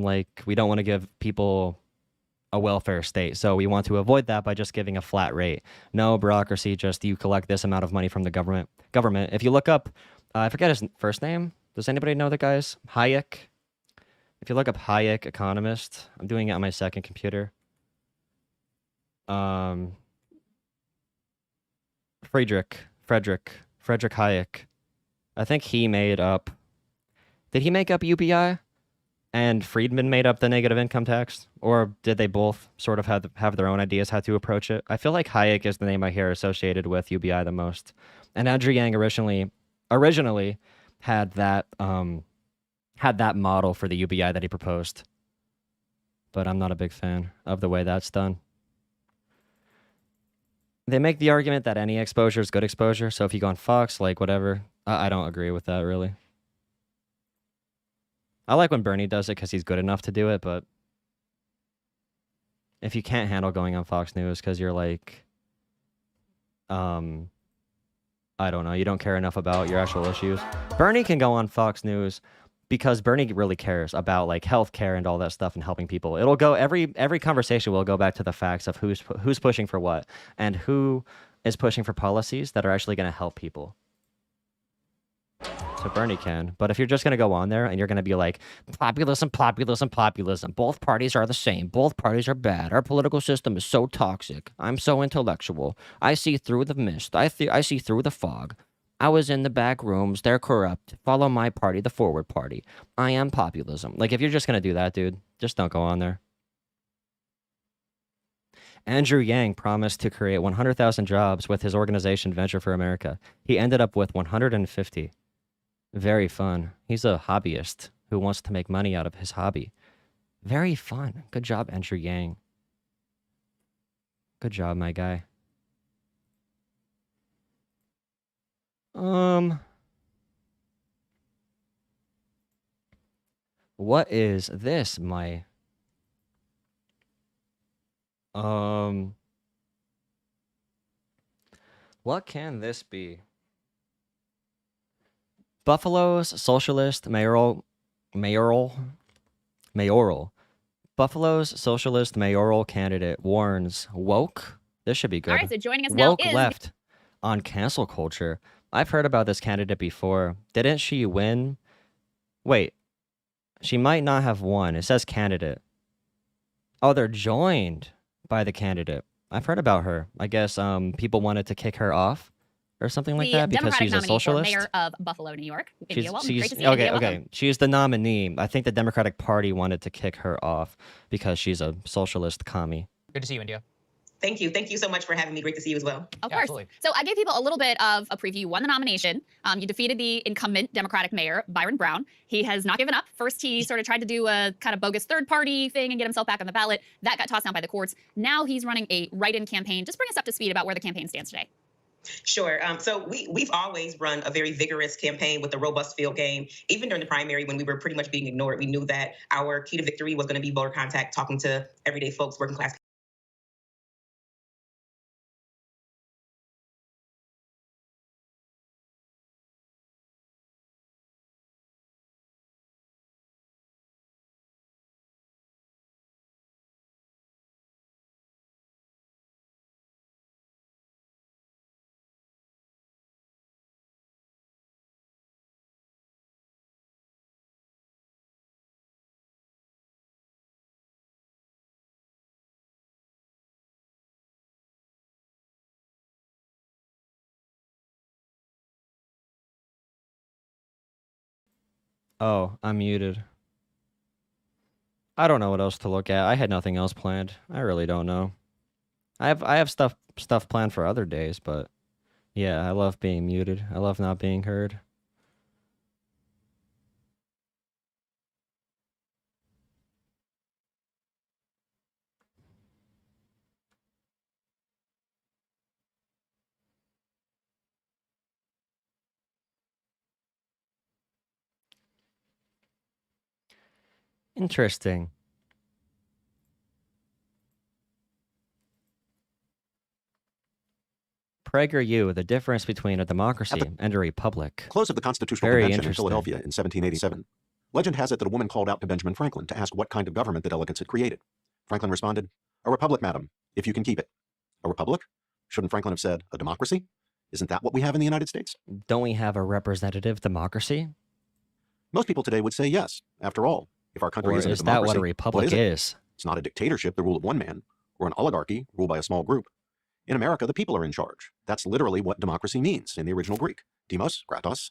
Like, we don't want to give people a welfare state, so we want to avoid that by just giving a flat rate. No bureaucracy, just you collect this amount of money from the government. If you look up, I forget his first name. Does anybody know the guy's? Hayek. If you look up Hayek, economist, I'm doing it on my second computer. Friedrich Hayek. I think he made up... Did he make up UBI? And Friedman made up the negative income tax? Or did they both sort of have their own ideas how to approach it? I feel like Hayek is the name I hear associated with UBI the most. And Andrew Yang originally had that model for the UBI that he proposed. But I'm not a big fan of the way that's done. They make the argument that any exposure is good exposure, so if you go on Fox, like whatever, I don't agree with that really. I like when Bernie does it because he's good enough to do it, but if you can't handle going on Fox News because you're like, I don't know, you don't care enough about your actual issues. Bernie can go on Fox News because Bernie really cares about like healthcare and all that stuff and helping people. It'll go every conversation will go back to the facts of who's pushing for what and who is pushing for policies that are actually going to help people. So Bernie can, but if you're just going to go on there and you're going to be like, populism, populism, populism, both parties are the same, both parties are bad, our political system is so toxic, I'm so intellectual, I see through the mist, I see through the fog, I was in the back rooms, they're corrupt, follow my party, the Forward Party, I am populism. Like, if you're just going to do that, dude, just don't go on there. Andrew Yang promised to create 100,000 jobs with his organization Venture for America. He ended up with 150. Very fun. He's a hobbyist who wants to make money out of his hobby. Very fun. Good job, Andrew Yang. Good job, my guy. What is this, my... What can this be? Buffalo's socialist mayoral. Buffalo's socialist mayoral candidate warns woke. This should be good. All right, so joining us now Woke is left on cancel culture. I've heard about this candidate before. Didn't she win? Wait, she might not have won. It says candidate. Oh, they're joined by the candidate. I've heard about her. I guess people wanted to kick her off or something like that because she's a socialist. For mayor of Buffalo, New York. India, welcome. She's Great to see you. okay. India, Okay, welcome. she's the nominee. I think the Democratic Party wanted to kick her off because she's a socialist commie. Good to see you, India. Thank you. Thank you so much for having me. Great to see you as well. Of course. Absolutely. So I gave people a little bit of a preview. You won the nomination. You defeated the incumbent Democratic mayor, Byron Brown. He has not given up. First, he sort of tried to do a kind of bogus third-party thing and get himself back on the ballot. That got tossed down by the courts. Now he's running a write-in campaign. Just bring us up to speed about where the campaign stands today. Sure. So we've always run a very vigorous campaign with a robust field game. Even during the primary, when we were pretty much being ignored, we knew that our key to victory was going to be voter contact, talking to everyday folks, working class. Oh, I'm muted. I don't know what else to look at. I had nothing else planned. I really don't know. I have stuff planned for other days, but yeah, I love being muted. I love not being heard. Interesting. PragerU, the difference between a democracy and a republic. Close of the Constitutional Very Convention in interesting. Philadelphia in 1787. Legend has it that a woman called out to Benjamin Franklin to ask what kind of government the delegates had created. Franklin responded, "A republic, madam, if you can keep it." A republic? Shouldn't Franklin have said, "A democracy"? Isn't that what we have in the United States? Don't we have a representative democracy? Most people today would say yes. After all, if our country Or isn't is a that democracy, what a republic what is? is? It's not a dictatorship, the rule of one man, or an oligarchy ruled by a small group. In America, the people are in charge. That's literally what democracy means in the original Greek. Demos, kratos.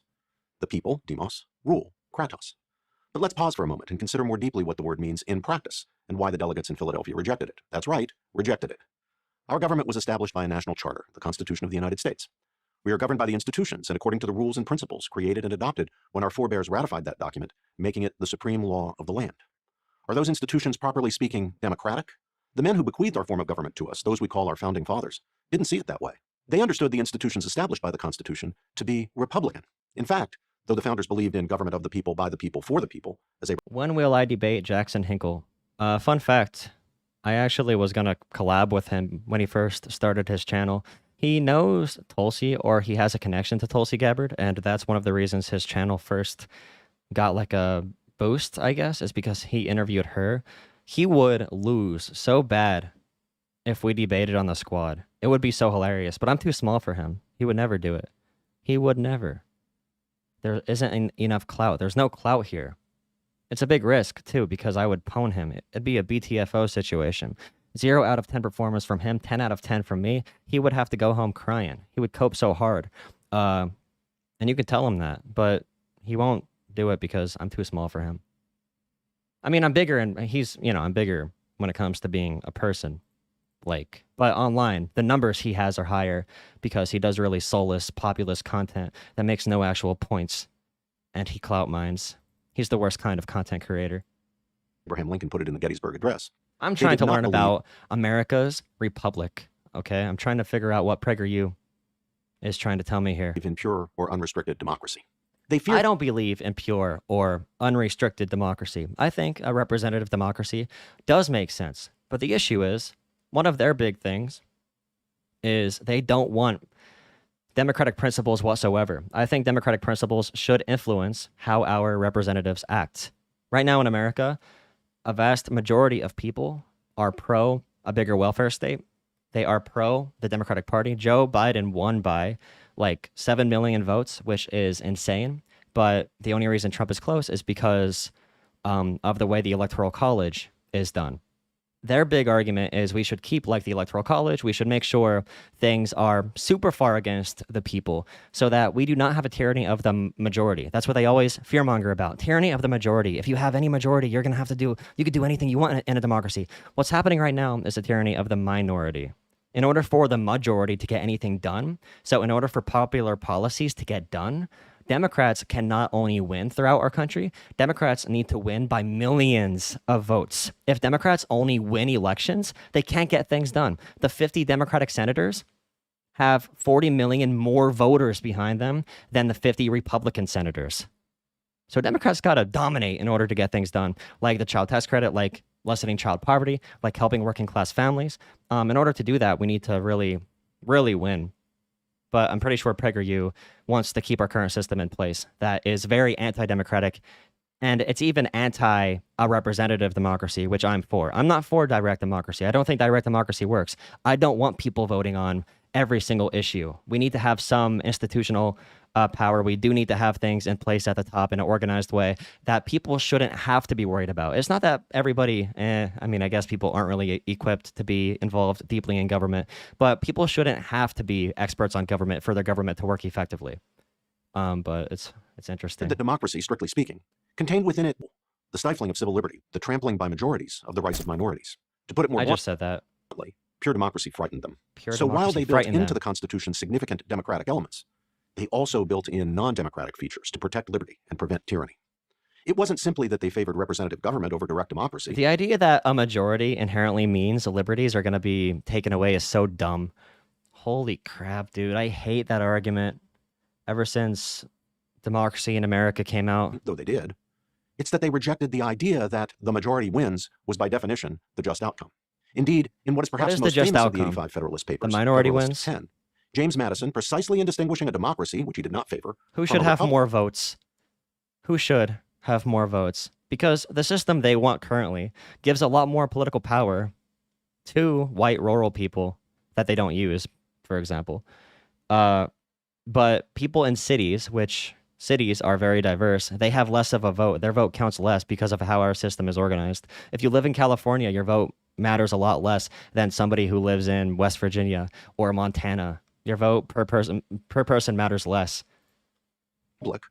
The people, demos, rule, kratos. But let's pause for a moment and consider more deeply what the word means in practice and why the delegates in Philadelphia rejected it. That's right, rejected it. Our government was established by a national charter, the Constitution of the United States. We are governed by the institutions and according to the rules and principles created and adopted when our forebears ratified that document, making it the supreme law of the land. Are those institutions, properly speaking, democratic? The men who bequeathed our form of government to us, those we call our founding fathers, didn't see it that way. They understood the institutions established by the Constitution to be republican. In fact, though the founders believed in government of the people, by the people, for the people, as a... When will I debate Jackson Hinkle? Fun fact, I actually was going to collab with him when he first started his channel. He knows Tulsi, or he has a connection to Tulsi Gabbard, and that's one of the reasons his channel first got like a boost, I guess, is because he interviewed her. He would lose so bad if we debated on the squad. It would be so hilarious, but I'm too small for him. He would never do it. He would never. There isn't enough clout. There's no clout here. It's a big risk, too, because I would pwn him. It'd be a BTFO situation. 0 out of 10 performance from him, 10 out of 10 from me. He would have to go home crying. He would cope so hard. And you could tell him that, but he won't do it because I'm too small for him. I mean, I'm bigger, and I'm bigger when it comes to being a person. But online, the numbers he has are higher because he does really soulless, populist content that makes no actual points, and he clout mines. He's the worst kind of content creator. Abraham Lincoln put it in the Gettysburg Address. I'm trying to learn about America's republic, okay? I'm trying to figure out what PragerU is trying to tell me here. In pure or unrestricted democracy. I don't believe in pure or unrestricted democracy. I think a representative democracy does make sense. But the issue is, one of their big things is they don't want democratic principles whatsoever. I think democratic principles should influence how our representatives act. Right now in America, a vast majority of people are pro a bigger welfare state. They are pro the Democratic Party. Joe Biden won by like 7 million votes, which is insane. But the only reason Trump is close is because of the way the Electoral College is done. Their big argument is we should keep like the Electoral College. We should make sure things are super far against the people so that we do not have a tyranny of the majority. That's what they always fearmonger about. Tyranny of the majority. If you have any majority, you could do anything you want in a democracy. What's happening right now is a tyranny of the minority. In order for the majority to get anything done, so in order for popular policies to get done, Democrats can not only win throughout our country, Democrats need to win by millions of votes. If Democrats only win elections, they can't get things done. The 50 Democratic senators have 40 million more voters behind them than the 50 Republican senators. So Democrats got to dominate in order to get things done, like the child tax credit, like lessening child poverty, like helping working class families. In order to do that, we need to really, really win. But I'm pretty sure PragerU wants to keep our current system in place that is very anti-democratic, and it's even anti a representative democracy, which I'm for. I'm not for direct democracy. I don't think direct democracy works. I don't want people voting on every single issue. We need to have some institutional power. We do need to have things in place at the top in an organized way that people shouldn't have to be worried about. It's not that everybody, I guess people aren't really equipped to be involved deeply in government, but people shouldn't have to be experts on government for their government to work effectively. But it's interesting. The democracy, strictly speaking, contained within it the stifling of civil liberty, the trampling by majorities of the rights of minorities. To put it more just said that. Pure democracy frightened them. So while they built into the Constitution significant democratic elements, they also built in non-democratic features to protect liberty and prevent tyranny. It wasn't simply that they favored representative government over direct democracy. The idea that a majority inherently means liberties are going to be taken away is so dumb. Holy crap, dude. I hate that argument. Ever since democracy in America came out. Though they did. It's that they rejected the idea that the majority wins was by definition the just outcome. Indeed, in what is perhaps the most famous of the 85 Federalist Papers, the minority Federalist wins. 10, James Madison, precisely in distinguishing a democracy, which he did not favor, who should have more votes? Who should have more votes? Because the system they want currently gives a lot more political power to white rural people that they don't use, for example. But people in cities, which cities are very diverse, they have less of a vote. Their vote counts less because of how our system is organized. If you live in California, your vote matters a lot less than somebody who lives in West Virginia or Montana. Your vote per person matters less.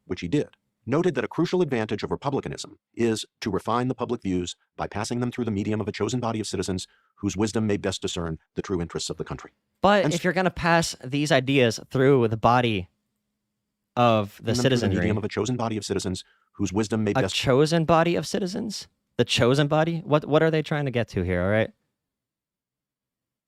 Which he did, noted that a crucial advantage of republicanism is to refine the public views by passing them through the medium of a chosen body of citizens whose wisdom may best discern the true interests of the country. But if you're going to pass these ideas through the body of the citizenry, the medium of a chosen body of citizens whose wisdom may best... A chosen body of citizens? The chosen body? What are they trying to get to here, all right?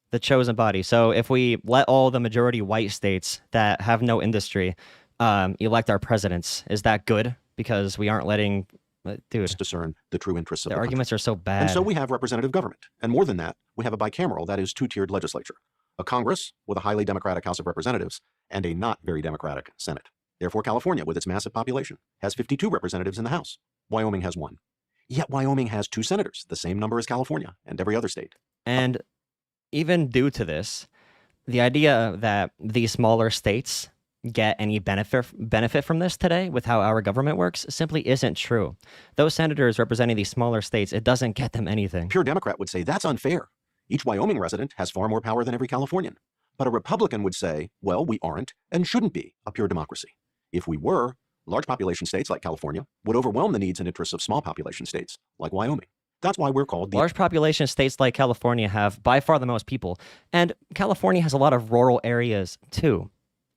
The chosen body. So if we let all the majority white states that have no industry elect our presidents. Is that good? Because we aren't letting, dude, discern the true interests of the the arguments country. are so bad. And so we have representative government. And more than that, we have a bicameral, that is, two-tiered legislature. A Congress with a highly democratic House of Representatives and a not very democratic Senate. Therefore, California, with its massive population, has 52 representatives in the House. Wyoming has 1. Yet Wyoming has 2 senators, the same number as California and every other state. And even due to this, the idea that these smaller states get any benefit from this today with how our government works simply isn't true. Those senators representing these smaller states, it doesn't get them anything. A pure Democrat would say that's unfair. Each Wyoming resident has far more power than every Californian. But a Republican would say, well, we aren't and shouldn't be a pure democracy. If we were, large population states like California would overwhelm the needs and interests of small population states like Wyoming. That's why we're called large population states like California have by far the most people. And California has a lot of rural areas too.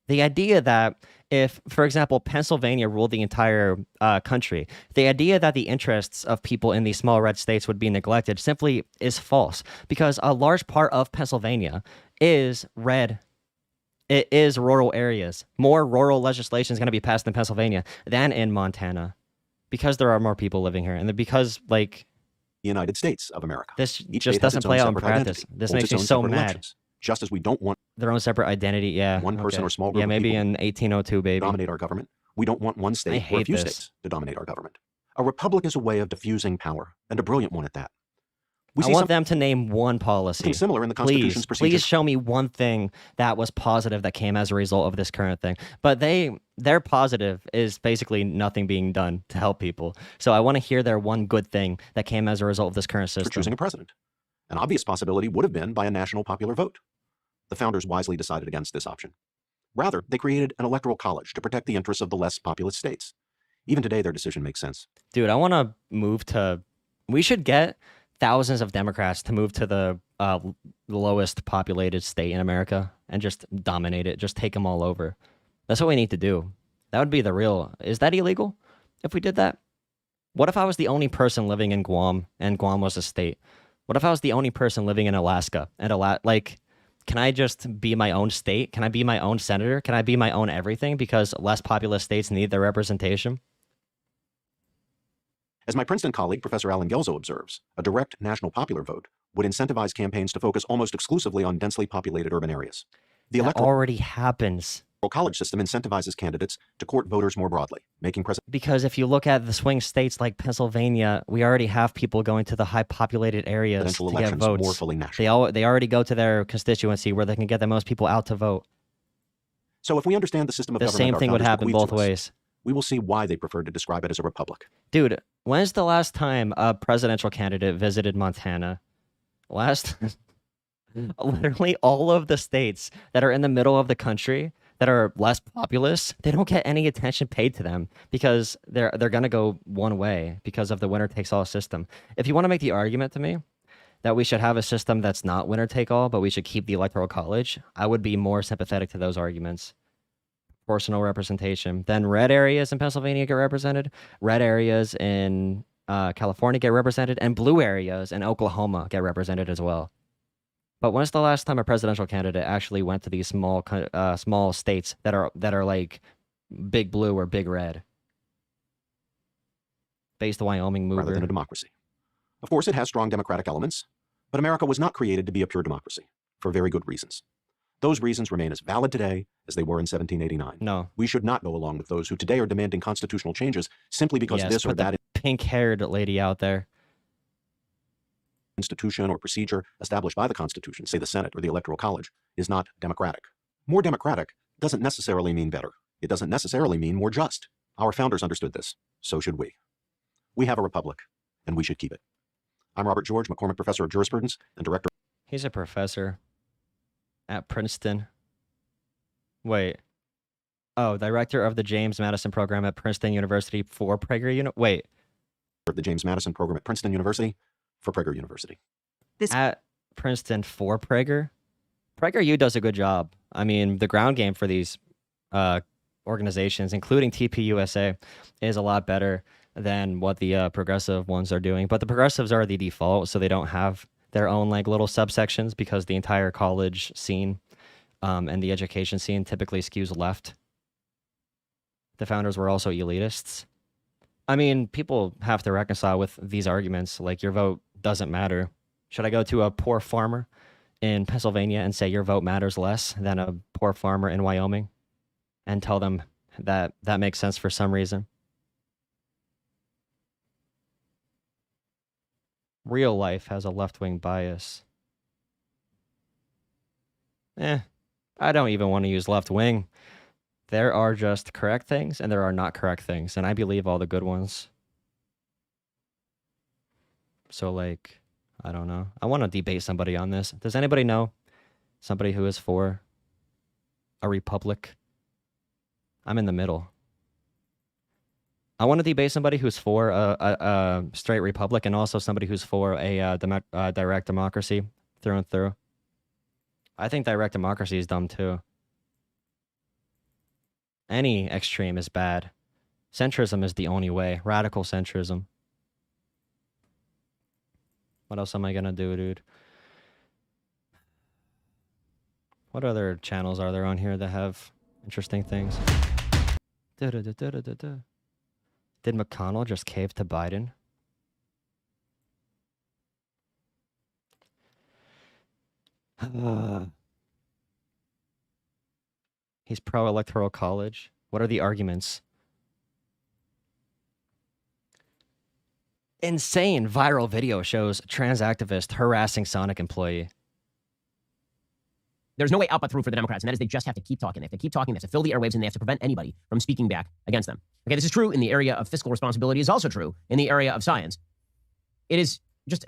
The idea that if, for example, Pennsylvania ruled the entire country, the idea that the interests of people in these small red states would be neglected simply is false, because a large part of Pennsylvania is red. It is rural areas. More rural legislation is going to be passed in Pennsylvania than in Montana, because there are more people living here, and because, like, the United States of America. This Each just state has doesn't its play own out in separate practice. identity, This holds makes its me own so separate mad. elections, just as we don't want their own separate identity. Yeah, one person or small group yeah, of maybe people in 1802, baby. dominate our government. We don't want one I state or a hate few this. states to dominate our government. A republic is a way of diffusing power, and a brilliant one at that. We I see want them to name one policy. something similar in the Constitution's Please procedures. show me one thing that was positive that came as a result of this current thing. But their positive is basically nothing being done to help people. So I want to hear their one good thing that came as a result of this current system. for choosing a president. An obvious possibility would have been by a national popular vote. The founders wisely decided against this option. Rather, they created an electoral college to protect the interests of the less populous states. Even today, their decision makes sense. Dude, I want to move to. We should get thousands of Democrats to move to the lowest populated state in America and just dominate it. Just take them all over. That's what we need to do. That would be the real. Is that illegal if we did that? What if I was the only person living in Guam and Guam was a state? What if I was the only person living in Alaska and can I just be my own state? Can I be my own senator? Can I be my own everything because less populous states need their representation? As my Princeton colleague, Professor Alan Gelzo, observes, a direct national popular vote would incentivize campaigns to focus almost exclusively on densely populated urban areas. The That electoral already happens. college system incentivizes candidates to court voters more broadly, making Because if you look at the swing states like Pennsylvania, we already have people going to the high populated areas presidential to get elections votes. more fully national. They already go to their constituency where they can get the most people out to vote. So if we understand the system of The government same our thing would founders happen bequeathed both to us, ways. we will see why they preferred to describe it as a republic. Dude, when's the last time a presidential candidate visited Montana? Literally all of the states that are in the middle of the country that are less populous, they don't get any attention paid to them because they're gonna go one way because of the winner takes all system. If you want to make the argument to me that we should have a system that's not winner take all, but we should keep the electoral college, I would be more sympathetic to those arguments. Proportional representation. Then red areas in Pennsylvania get represented, red areas in California get represented, and blue areas in Oklahoma get represented as well. But when's the last time a presidential candidate actually went to these small states that are like big blue or big red? Based the Wyoming mover. Rather than a democracy. Of course, it has strong democratic elements, but America was not created to be a pure democracy for very good reasons. Those reasons remain as valid today as they were in 1789. No. We should not go along with those who today are demanding constitutional changes simply because Yes, this or put the that pink-haired lady out there. institution or procedure established by the Constitution, say the Senate or the Electoral College, is not democratic. More democratic doesn't necessarily mean better. It doesn't necessarily mean more just. Our founders understood this. So should we. We have a republic, and we should keep it. I'm Robert George, McCormick Professor of Jurisprudence and Director. He's a professor at Princeton. Wait. Oh, director of the James Madison program at Princeton University for Prager Wait. Of the James Madison program at Princeton University for Prager University. At Princeton for Prager? PragerU does a good job. I mean, the ground game for these organizations, including TPUSA, is a lot better than what the progressive ones are doing. But the progressives are the default, so they don't have their own like little subsections because the entire college scene and the education scene typically skews left. the founders were also elitists. I mean, people have to reconcile with these arguments, like your vote doesn't matter. Should I go to a poor farmer in Pennsylvania and say your vote matters less than a poor farmer in Wyoming and tell them that that makes sense for some reason? Real life has a left-wing bias. I don't even want to use left-wing. There are just correct things and there are not correct things, and I believe all the good ones. So, like, I don't know. I want to debate somebody on this. Does anybody know somebody who is for a republic? I'm in the middle. I want to debate somebody who's for a straight republic and also somebody who's for a direct democracy through and through. I think direct democracy is dumb too. Any extreme is bad. Centrism is the only way. Radical centrism. What else am I gonna do, dude? What other channels are there on here that have interesting things? Did McConnell just cave to Biden? He's pro-electoral college. What are the arguments? Insane viral video shows trans activist harassing Sonic employee. There's no way out but through for the Democrats, and that is they just have to keep talking. They have to keep talking. They have to fill the airwaves, and they have to prevent anybody from speaking back against them. Okay, this is true in the area of fiscal responsibility. It's also true in the area of science. It is just...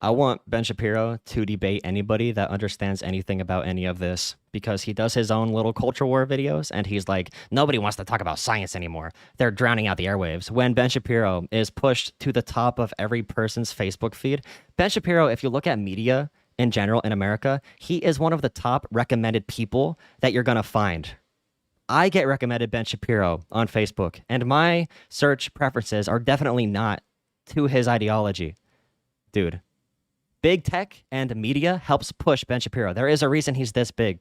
I want Ben Shapiro to debate anybody that understands anything about any of this, because he does his own little culture war videos, and he's like, nobody wants to talk about science anymore. They're drowning out the airwaves. When Ben Shapiro is pushed to the top of every person's Facebook feed, Ben Shapiro, if you look at media in general in America, he is one of the top recommended people that you're going to find. I get recommended Ben Shapiro on Facebook, and my search preferences are definitely not to his ideology. Dude. Big tech and media helps push Ben Shapiro. There is a reason he's this big.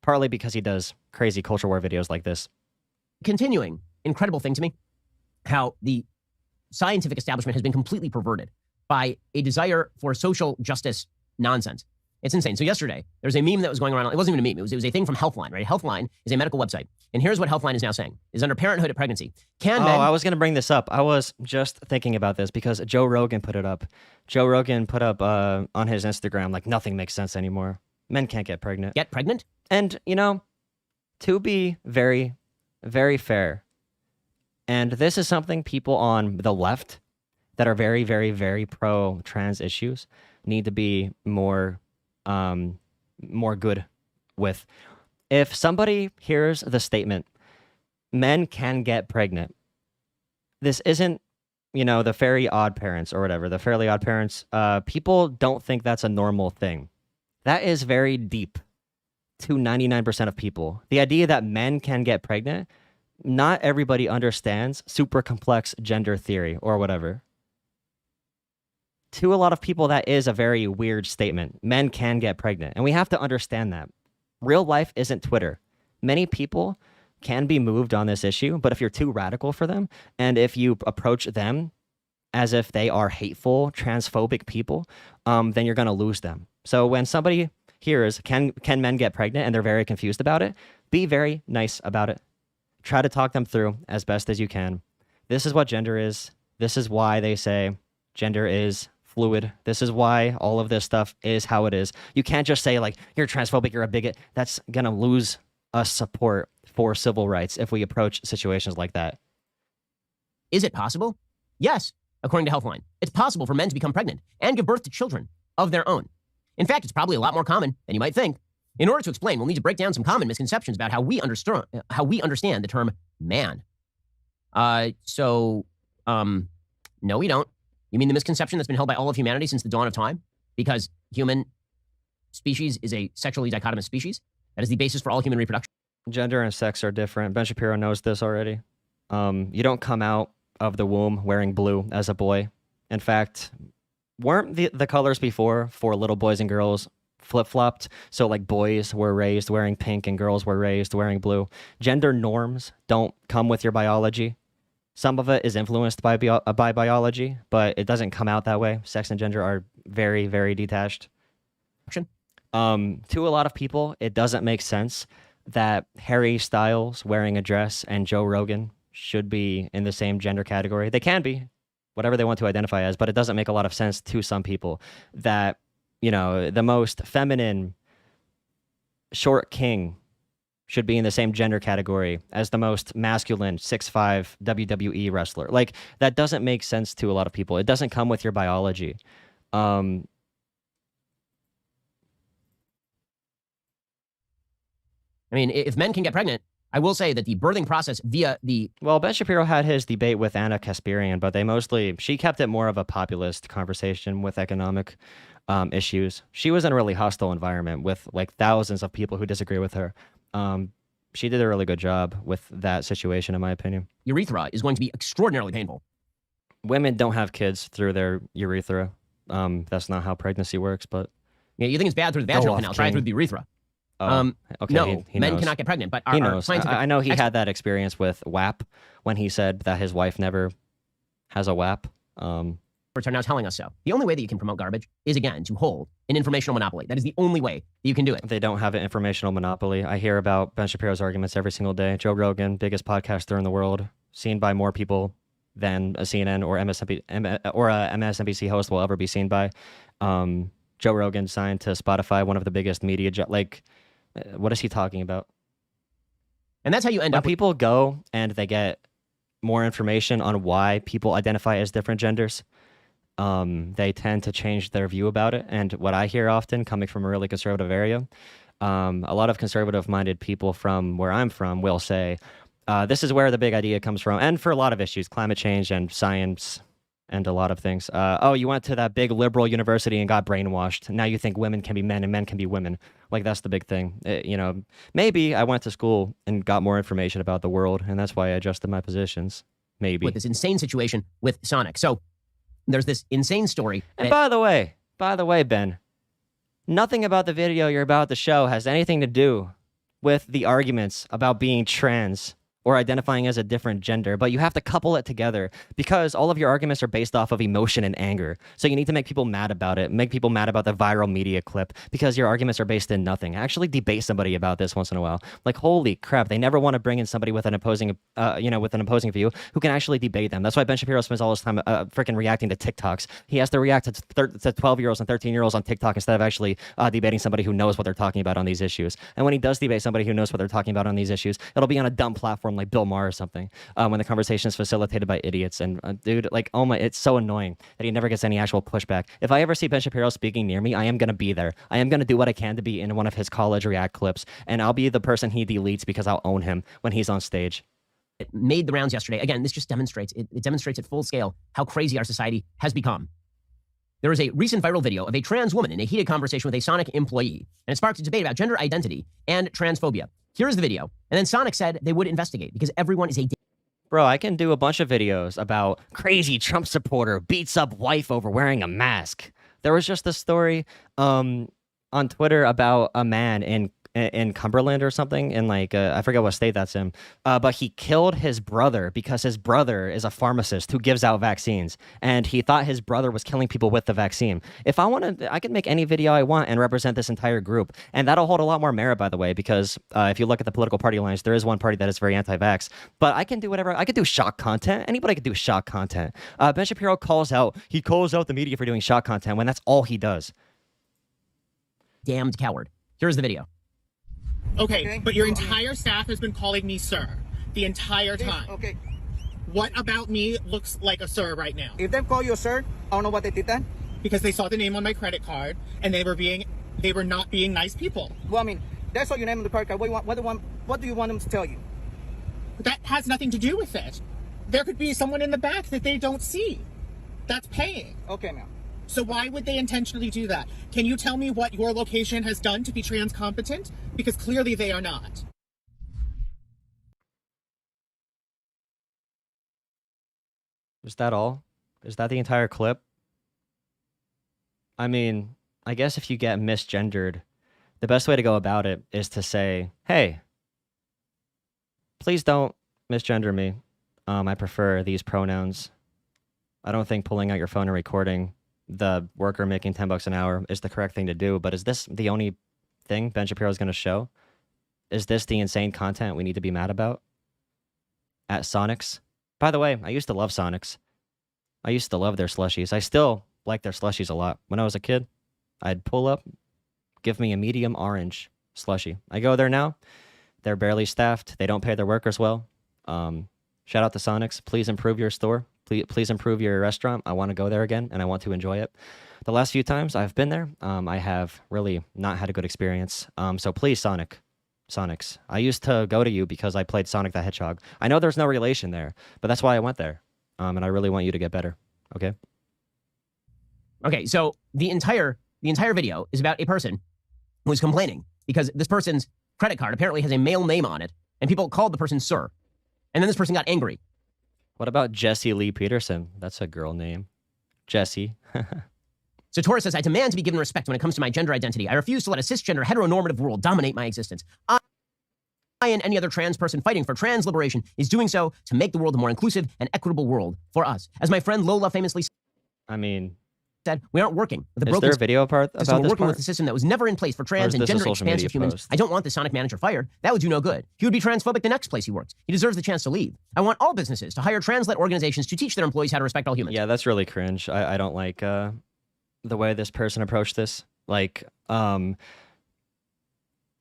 Partly because he does crazy culture war videos like this. Continuing, incredible thing to me, how the scientific establishment has been completely perverted by a desire for social justice nonsense. It's insane. So yesterday, there was a meme that was going around. It wasn't even a meme. It was a thing from Healthline, right? Healthline is a medical website. And here's what Healthline is now saying. Is under parenthood at pregnancy. I was going to bring this up. I was just thinking about this because Joe Rogan put it up. Joe Rogan put up on his Instagram, like, nothing makes sense anymore. Men can't get pregnant. Get pregnant? And, you know, to be very, very fair, and this is something people on the left that are very, very, very pro-trans issues need to be more good with. If somebody hears the statement, men can get pregnant, this isn't, you know, the Fairly Odd Parents or whatever, the Fairly Odd Parents, people don't think that's a normal thing. That is very deep to 99% of people. The idea that men can get pregnant, not everybody understands super complex gender theory or whatever. To a lot of people, that is a very weird statement. Men can get pregnant. And we have to understand that. Real life isn't Twitter. Many people can be moved on this issue, but if you're too radical for them, and if you approach them as if they are hateful, transphobic people, then you're going to lose them. So when somebody hears, can men get pregnant, and they're very confused about it, be very nice about it. Try to talk them through as best as you can. This is what gender is. This is why they say gender is fluid. This is why all of this stuff is how it is. You can't just say, like, you're transphobic, you're a bigot. That's going to lose us support for civil rights if we approach situations like that. Is it possible? Yes, according to Healthline. It's possible for men to become pregnant and give birth to children of their own. In fact, it's probably a lot more common than you might think. In order to explain, we'll need to break down some common misconceptions about how we understand the term man. No, we don't. You mean the misconception that's been held by all of humanity since the dawn of time? Because human species is a sexually dichotomous species? That is the basis for all human reproduction? Gender and sex are different. Ben Shapiro knows this already. You don't come out of the womb wearing blue as a boy. In fact, weren't the colors before for little boys and girls flip-flopped. So like boys were raised wearing pink and girls were raised wearing blue. Gender norms don't come with your biology. Some of it is influenced by biology, but it doesn't come out that way. Sex and gender are very, very detached. To a lot of people, it doesn't make sense that Harry Styles wearing a dress and Joe Rogan should be in the same gender category. They can be, whatever they want to identify as, but it doesn't make a lot of sense to some people that, you know, the most feminine short king should be in the same gender category as the most masculine 6'5" WWE wrestler. Like, that doesn't make sense to a lot of people. It doesn't come with your biology. I mean, if men can get pregnant, I will say that the birthing process via the... Well, Ben Shapiro had his debate with Anna Kasparian, but she kept it more of a populist conversation with economic issues. She was in a really hostile environment with like thousands of people who disagree with her. She did a really good job with that situation, in my opinion. Urethra is going to be extraordinarily painful. Women don't have kids through their urethra. That's not how pregnancy works, but... Yeah, you think it's bad through the vaginal canal, try it through the urethra. Okay, no, he men knows. cannot get pregnant, but He our knows. scientific... I know he had that experience with WAP when he said that his wife never has a WAP. Experts are now telling us so. The only way that you can promote garbage is, again, to hold an informational monopoly. That is the only way that you can do it. They don't have an informational monopoly. I hear about Ben Shapiro's arguments every single day. Joe Rogan, biggest podcaster in the world, seen by more people than a CNN or MSNBC host will ever be seen by. Joe Rogan signed to Spotify, one of the biggest media... what is he talking about? And that's how you end when up... When people go and they get more information on why people identify as different genders, they tend to change their view about it. And what I hear often, coming from a really conservative area, a lot of conservative-minded people from where I'm from will say, this is where the big idea comes from. And for a lot of issues, climate change and science and a lot of things. You went to that big liberal university and got brainwashed. Now you think women can be men and men can be women. Like, that's the big thing. Maybe I went to school and got more information about the world, and that's why I adjusted my positions. Maybe. With this insane situation with Sonic. So there's this insane story. And by the way, Ben, nothing about the video you're about to show has anything to do with the arguments about being trans or identifying as a different gender, but you have to couple it together because all of your arguments are based off of emotion and anger. So you need to make people mad about it, make people mad about the viral media clip because your arguments are based in nothing. Actually debate somebody about this once in a while. Like, holy crap, they never want to bring in somebody with an opposing, with an opposing view who can actually debate them. That's why Ben Shapiro spends all his time freaking reacting to TikToks. He has to react to 12-year-olds and 13-year-olds on TikTok instead of actually debating somebody who knows what they're talking about on these issues. And when he does debate somebody who knows what they're talking about on these issues, it'll be on a dumb platform like Bill Maher or something, when the conversation is facilitated by idiots. And dude, like, oh my, it's so annoying that he never gets any actual pushback. If I ever see Ben Shapiro speaking near me, I am going to be there. I am going to do what I can to be in one of his college React clips, and I'll be the person he deletes because I'll own him when he's on stage. It made the rounds yesterday. Again, this just demonstrates, it demonstrates at full scale how crazy our society has become. There is a recent viral video of a trans woman in a heated conversation with a Sonic employee, and it sparked a debate about gender identity and transphobia. Here's the video. And then Sonic said they would investigate because everyone is a... Bro, I can do a bunch of videos about crazy Trump supporter beats up wife over wearing a mask. There was just a story on Twitter about a man in Cumberland or something, in like, I forget what state that's in, but he killed his brother because his brother is a pharmacist who gives out vaccines, and he thought his brother was killing people with the vaccine. If I want to, I can make any video I want and represent this entire group, and that'll hold a lot more merit, by the way, because if you look at the political party lines, there is one party that is very anti-vax, but I can do whatever. I could do shock content. Anybody could do shock content. Ben Shapiro calls out the media for doing shock content when that's all he does. Damned coward. Here's the video. Okay, but your entire staff has been calling me sir the entire time. Okay. What about me looks like a sir right now? If they call you a sir, I don't know what they did then. Because they saw the name on my credit card and they were not being nice people. Well, I mean, they saw your name on the credit card. What do you want them to tell you? That has nothing to do with it. There could be someone in the back that they don't see that's paying. Okay, ma'am. So why would they intentionally do that? Can you tell me what your location has done to be trans competent? Because clearly they are not. Is that all? Is that the entire clip? I mean, I guess if you get misgendered, the best way to go about it is to say, hey, please don't misgender me. I prefer these pronouns. I don't think pulling out your phone and recording the worker making $10 an hour is the correct thing to do, but is this the only thing Ben Shapiro is going to show? Is this the insane content we need to be mad about? At Sonics. By the way, I used to love Sonics. I used to love their slushies. I still like their slushies a lot. When I was a kid, I'd pull up, give me a medium orange slushie. I go there now. They're barely staffed. They don't pay their workers well. Shout out to Sonics. Please improve your store. Please improve your restaurant. I want to go there again, and I want to enjoy it. The last few times I've been there, I have really not had a good experience. So please, Sonics. I used to go to you because I played Sonic the Hedgehog. I know there's no relation there, but that's why I went there. And I really want you to get better. Okay? Okay, so the entire video is about a person who is complaining because this person's credit card apparently has a male name on it, and people called the person sir. And then this person got angry. What about Jessie Lee Peterson? That's a girl name. Jessie. So Torres says, I demand to be given respect when it comes to my gender identity. I refuse to let a cisgender heteronormative world dominate my existence. I and any other trans person fighting for trans liberation is doing so to make the world a more inclusive and equitable world for us. As my friend Lola famously said, we aren't working with a broken Is there a video part about system. We're this working with a system that was never in place for trans and gender expansive humans. Post? I don't want the Sonic manager fired. That would do no good. He would be transphobic the next place he works. He deserves the chance to leave. I want all businesses to hire trans-led organizations to teach their employees how to respect all humans. Yeah, that's really cringe. I don't like the way this person approached this. Like,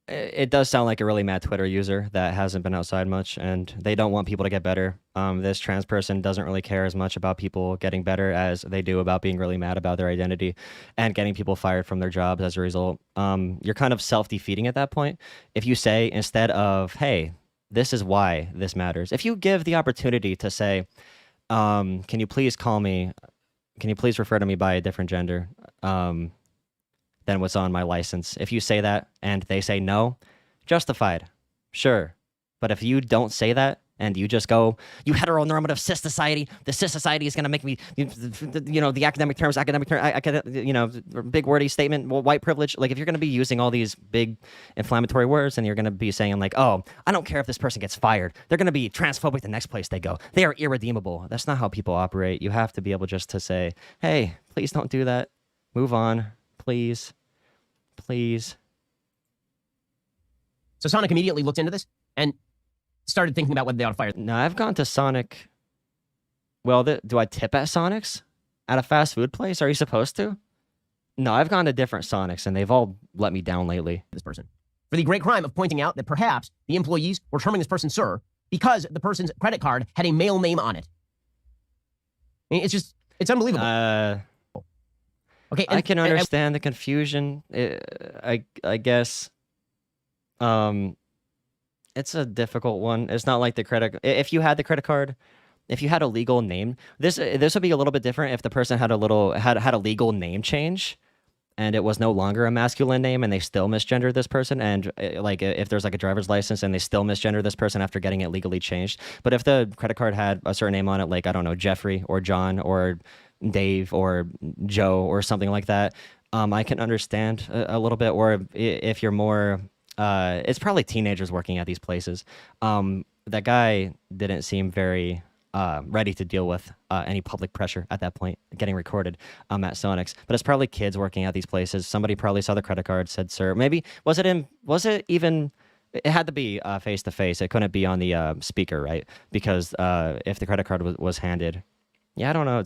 it does sound like a really mad Twitter user that hasn't been outside much, and they don't want people to get better. This trans person doesn't really care as much about people getting better as they do about being really mad about their identity and getting people fired from their jobs as a result. You're kind of self-defeating at that point. If you say, instead of, hey, this is why this matters, if you give the opportunity to say, can you please refer to me by a different gender than what's on my license? If you say that and they say no, justified, sure. But if you don't say that and you just go, you heteronormative cis society, the cis society is going to make me, the academic terms, big wordy statement, well, white privilege. Like, if you're going to be using all these big inflammatory words and you're going to be saying like, oh, I don't care if this person gets fired, they're going to be transphobic the next place they go, they are irredeemable. That's not how people operate. You have to be able just to say, hey, please don't do that. Move on. Please. So Sonic immediately looked into this and started thinking about whether they ought to fire. No, I've gone to Sonic. Well, do I tip at Sonic's? At a fast food place? Are you supposed to? No, I've gone to different Sonics, and they've all let me down lately. This person. For the great crime of pointing out that perhaps the employees were terming this person sir because the person's credit card had a male name on it. I mean, it's unbelievable. Okay, I can understand the confusion. I guess it's a difficult one. It's not like the credit. If you had the credit card, if you had a legal name, this would be a little bit different if the person had a legal name change, and it was no longer a masculine name, and they still misgendered this person. And like if there's like a driver's license and they still misgender this person after getting it legally changed. But if the credit card had a certain name on it, like I don't know, Jeffrey or John or Dave or Joe or something like that, I can understand a little bit. Or if you're more, it's probably teenagers working at these places. That guy didn't seem very ready to deal with any public pressure at that point, getting recorded at Sonic's. But it's probably kids working at these places. Somebody probably saw the credit card, said, sir. Maybe, it had to be face to face. It couldn't be on the speaker, right? Because if the credit card was handed, yeah, I don't know.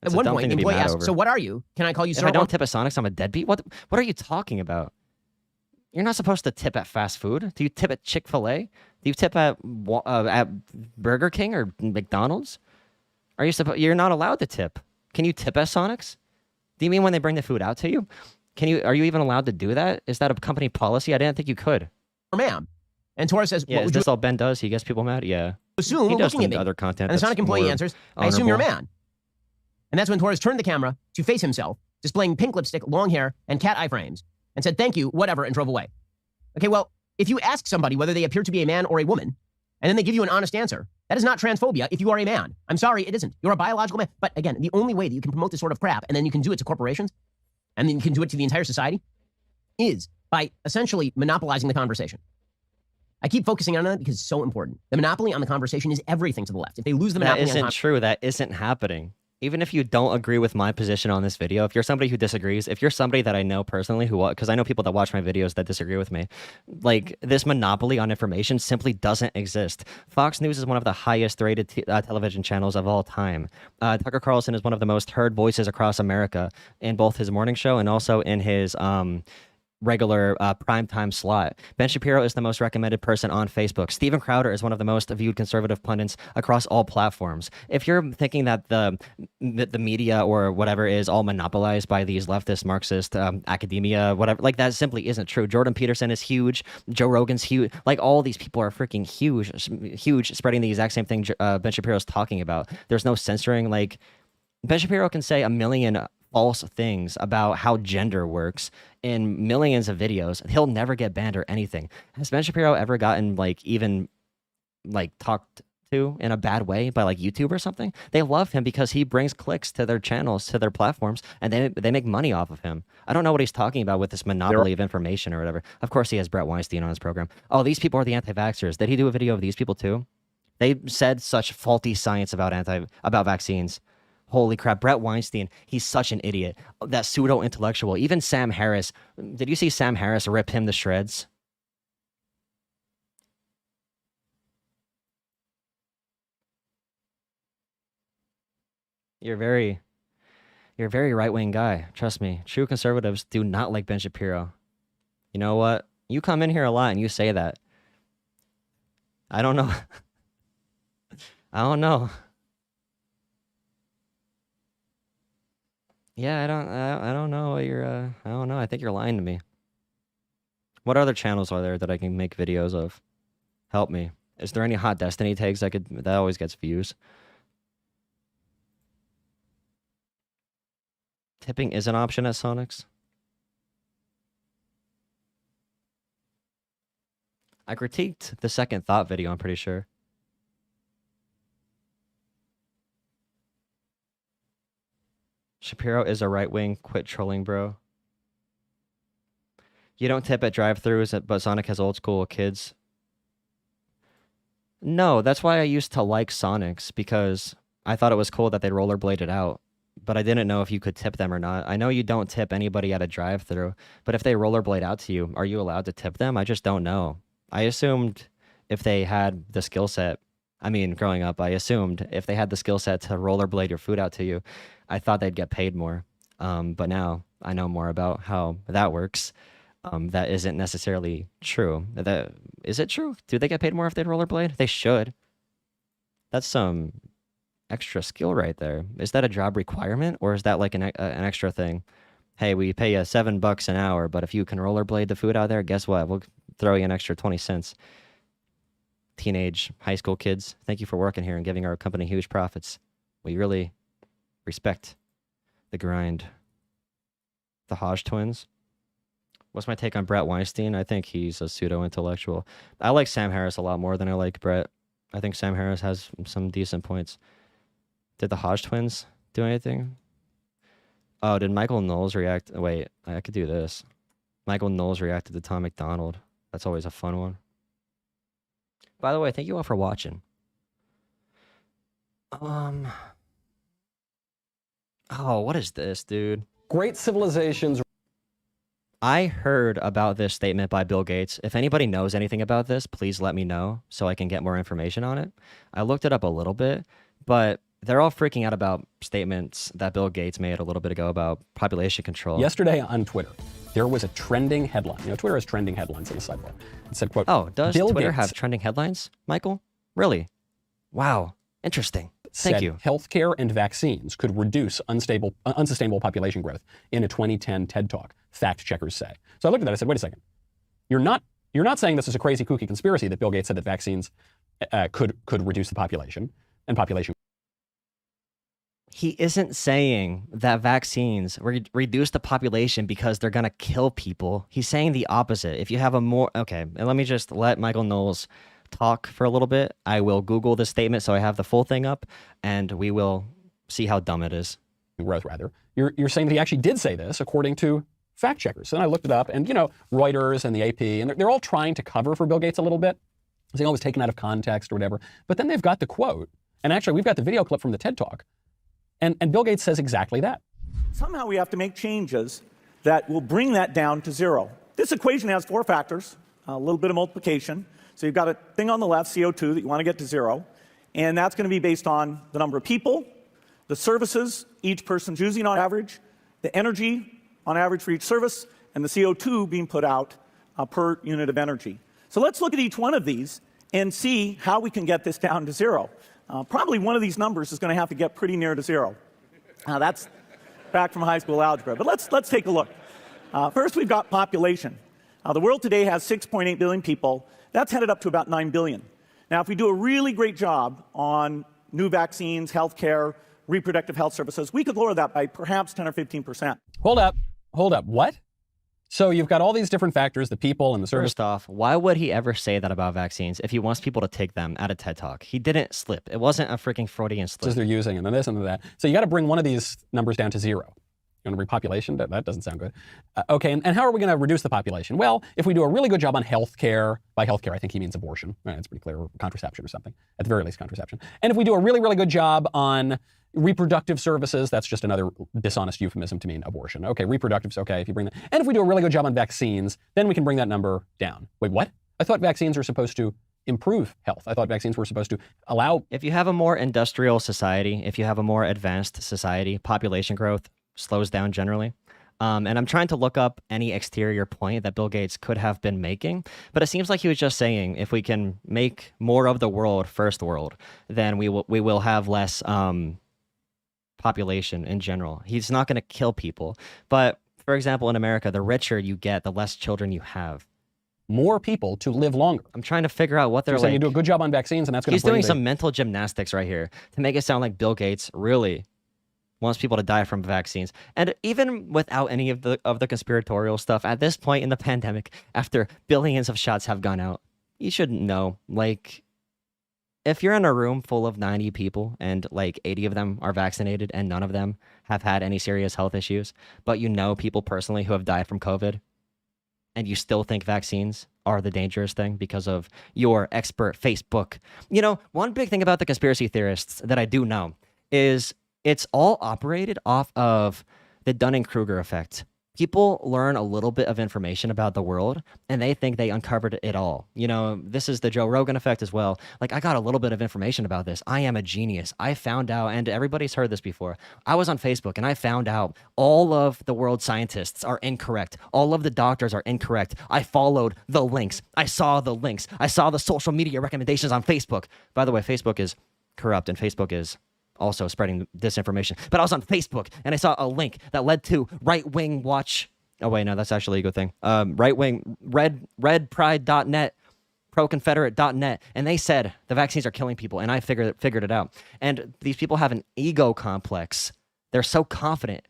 At one point, the employee asked, so what are you? Can I call you sir? If I don't tip at Sonic's, I'm a deadbeat? What are you talking about? You're not supposed to tip at fast food. Do you tip at Chick-fil-A? Do you tip at Burger King or McDonald's? You're not allowed to tip. Can you tip at Sonic's? Do you mean when they bring the food out to you? Are you even allowed to do that? Is that a company policy? I didn't think you could. Or ma'am. And Torres says, yeah, is this all Ben does? He gets people mad? Yeah. Assume he does looking at me. Other content. And the Sonic employee answers, I assume you're a man. And that's when Torres turned the camera to face himself, displaying pink lipstick, long hair, and cat eye frames, and said, thank you, whatever, and drove away. Okay, well, if you ask somebody whether they appear to be a man or a woman, and then they give you an honest answer, that is not transphobia if you are a man. I'm sorry, it isn't. You're a biological man. But again, the only way that you can promote this sort of crap, and then you can do it to corporations, and then you can do it to the entire society, is by essentially monopolizing the conversation. I keep focusing on that because it's so important. The monopoly on the conversation is everything to the left. If they lose the monopoly That isn't true. That isn't happening. Even if you don't agree with my position on this video, if you're somebody who disagrees, if you're somebody that I know personally who, because I know people that watch my videos that disagree with me, like this monopoly on information simply doesn't exist. Fox News is one of the highest rated television channels of all time. Tucker Carlson is one of the most heard voices across America in both his morning show and also in his regular primetime slot. Ben Shapiro is the most recommended person on Facebook. Steven Crowder is one of the most viewed conservative pundits across all platforms. If you're thinking that the media or whatever is all monopolized by these leftist Marxist academia, whatever, like that simply isn't true. Jordan Peterson is huge. Joe Rogan's huge. Like all these people are freaking huge, spreading the exact same thing Ben Shapiro's talking about. There's no censoring. Like Ben Shapiro can say a million false things about how gender works in millions of videos. He'll never get banned or anything. Has Ben Shapiro ever gotten even talked to in a bad way by like YouTube or something? They love him because he brings clicks to their channels, to their platforms, and they make money off of him. I don't know what he's talking about with this monopoly of information or whatever. Of course he has Brett Weinstein on his program. Oh, these people are the anti-vaxxers. Did he do a video of these people too? They said such faulty science about vaccines. Holy crap, Brett Weinstein, he's such an idiot. That pseudo-intellectual. Even Sam Harris. Did you see Sam Harris rip him to shreds? You're a very right-wing guy. Trust me. True conservatives do not like Ben Shapiro. You know what? You come in here a lot and you say that. I don't know. I don't know. Yeah, I don't know what you're, I don't know. I think you're lying to me. What other channels are there that I can make videos of? Help me. Is there any hot Destiny tags that always gets views? Tipping is an option at Sonic's. I critiqued the Second Thought video, I'm pretty sure. Shapiro is a right-wing. Quit trolling, bro. You don't tip at drive-thrus, but Sonic has old-school kids. No, that's why I used to like Sonic's, because I thought it was cool that they rollerbladed out. But I didn't know if you could tip them or not. I know you don't tip anybody at a drive-thru, but if they rollerblade out to you, are you allowed to tip them? I just don't know. I assumed if they had the skill set, I mean, growing up, I assumed if they had the skill set to rollerblade your food out to you, I thought they'd get paid more. But now I know more about how that works. That isn't necessarily true. Is it true? Do they get paid more if they rollerblade? They should. That's some extra skill right there. Is that a job requirement, or is that like an extra thing? Hey, we pay you $7 an hour, but if you can rollerblade the food out there, guess what? We'll throw you an extra 20 cents. Teenage high school kids, thank you for working here and giving our company huge profits. We really respect the grind. The Hodge twins. What's my take on Brett Weinstein? I think he's a pseudo-intellectual. I like Sam Harris a lot more than I like Brett. I think Sam Harris has some decent points. Did the Hodge twins do anything? Oh, did Michael Knowles react? Wait, I could do this. Michael Knowles reacted to Tom McDonald. That's always a fun one. By the way, thank you all for watching. Oh, what is this, dude? Great civilizations. I heard about this statement by Bill Gates. If anybody knows anything about this, please let me know so I can get more information on it. I looked it up a little bit, but they're all freaking out about statements that Bill Gates made a little bit ago about population control. Yesterday on Twitter, there was a trending headline. You know, Twitter has trending headlines on the sidebar. It said, quote, oh, does Bill Twitter Gates have trending headlines, Michael? Really? Wow. Interesting. Thank you. Healthcare and vaccines could reduce unsustainable population growth in a 2010 TED Talk, fact checkers say. So I looked at that, I said, wait a second. You're not saying this is a crazy kooky conspiracy that Bill Gates said that vaccines could reduce the population and population. He isn't saying that vaccines reduce the population because they're going to kill people. He's saying the opposite. If you have a more... Okay, and let me just let Michael Knowles talk for a little bit. I will Google this statement so I have the full thing up, and we will see how dumb it is. growth rather, you're saying that he actually did say this according to fact checkers. So then I looked it up, and Reuters and the AP, and they're all trying to cover for Bill Gates a little bit. Saying, was taken out of context or whatever. But then they've got the quote, and actually we've got the video clip from the TED Talk, and Bill Gates says exactly that. Somehow we have to make changes that will bring that down to zero. This equation has 4 factors, a little bit of multiplication. So you've got a thing on the left, CO2, that you want to get to zero, and that's going to be based on the number of people, the services each person's using on average, the energy on average for each service, and the CO2 being put out per unit of energy. So let's look at each one of these and see how we can get this down to zero. Probably one of these numbers is going to have to get pretty near to zero. That's back from high school algebra. But let's take a look. First, we've got population. The world today has 6.8 billion people. That's headed up to about 9 billion. Now, if we do a really great job on new vaccines, healthcare, reproductive health services, we could lower that by perhaps 10 or 15%. Hold up. What? So you've got all these different factors, the people and the service. First off, why would he ever say that about vaccines if he wants people to take them at a TED Talk? He didn't slip. It wasn't a freaking Freudian slip. Because they're using and then this and then that. So you got to bring one of these numbers down to zero. You want to bring population? That doesn't sound good. Okay, and how are we going to reduce the population? Well, if we do a really good job on healthcare, by healthcare I think he means abortion. It's pretty clear, or contraception or something. At the very least, contraception. And if we do a really, really good job on reproductive services, that's just another dishonest euphemism to mean abortion. Okay, reproductive's okay if you bring that. And if we do a really good job on vaccines, then we can bring that number down. Wait, what? I thought vaccines are supposed to improve health. I thought vaccines were supposed to allow... If you have a more industrial society, if you have a more advanced society, population growth slows down generally. And I'm trying to look up any exterior point that Bill Gates could have been making, but it seems like he was just saying if we can make more of the world first world, then we will have less population in general. He's not going to kill people. But for example, in America, the richer you get, the less children you have. More people to live longer. I'm trying to figure out what they're saying. You do a good job on vaccines, and that's going to. He's doing some mental gymnastics right here to make it sound like Bill Gates really wants people to die from vaccines. And even without any of the conspiratorial stuff, at this point in the pandemic, after billions of shots have gone out, you should know, like, if you're in a room full of 90 people and like 80 of them are vaccinated and none of them have had any serious health issues, but you know people personally who have died from COVID, and you still think vaccines are the dangerous thing because of your expert Facebook. One big thing about the conspiracy theorists that I do know is it's all operated off of the Dunning-Kruger effect. People learn a little bit of information about the world, and they think they uncovered it all. This is the Joe Rogan effect as well. Like, I got a little bit of information about this. I am a genius. I found out, and everybody's heard this before. I was on Facebook, and I found out all of the world scientists are incorrect. All of the doctors are incorrect. I followed the links. I saw the links. I saw the social media recommendations on Facebook. By the way, Facebook is corrupt, and Facebook is also spreading disinformation. But I was on Facebook and I saw a link that led to right-wing watch. Oh wait, no, that's actually a good thing. Right-wing redpride.net, pro-confederate.net, and they said the vaccines are killing people, and I figured it out. And these people have an ego complex. They're so confident.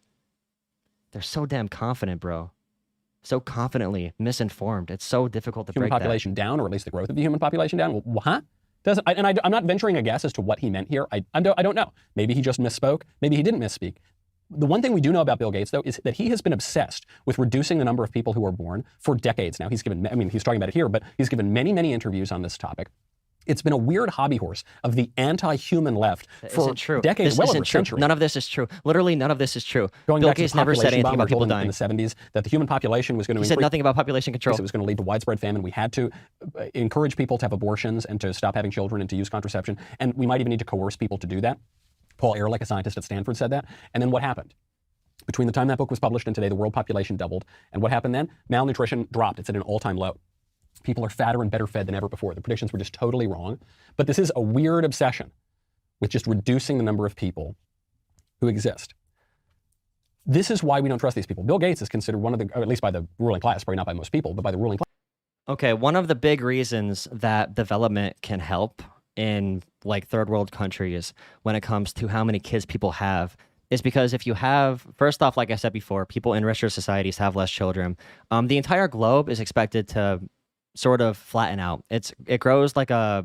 They're so damn confident, bro. So confidently misinformed. It's so difficult to break that. Human population down, or at least the growth of the human population down. Well, huh? I'm not venturing a guess as to what he meant here. I don't know. Maybe he just misspoke. Maybe he didn't misspeak. The one thing we do know about Bill Gates, though, is that he has been obsessed with reducing the number of people who are born for decades now. He's talking about it here, but he's given many, many interviews on this topic. It's been a weird hobby horse of the anti-human left for decades, well over a century. None of this is true. Literally, none of this is true. Bill Gates never said anything about people dying. In the 70s, that the human population was going to increase. He said nothing about population control. It was going to lead to widespread famine. We had to encourage people to have abortions and to stop having children and to use contraception. And we might even need to coerce people to do that. Paul Ehrlich, a scientist at Stanford, said that. And then what happened? Between the time that book was published and today, the world population doubled. And what happened then? Malnutrition dropped. It's at an all-time low. People are fatter and better fed than ever before. The predictions were just totally wrong. But this is a weird obsession with just reducing the number of people who exist. This is why we don't trust these people. Bill Gates is considered one of the, or at least by the ruling class, probably not by most people, but by the ruling class. Okay, one of the big reasons that development can help in like third world countries when it comes to how many kids people have is because if you have, first off, like I said before, people in richer societies have less children. The entire globe is expected to sort of flatten out. It grows like a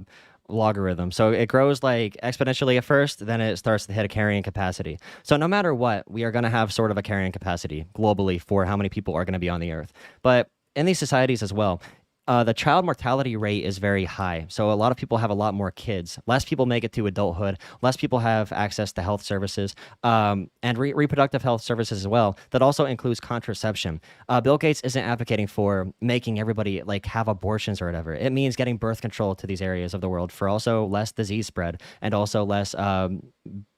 logarithm. So it grows like exponentially at first, then it starts to hit a carrying capacity. So no matter what, we are going to have sort of a carrying capacity globally for how many people are going to be on the earth. But in these societies as well, the child mortality rate is very high. So a lot of people have a lot more kids. Less people make it to adulthood. Less people have access to health services and reproductive health services as well. That also includes contraception. Bill Gates isn't advocating for making everybody like have abortions or whatever. It means getting birth control to these areas of the world for also less disease spread and also less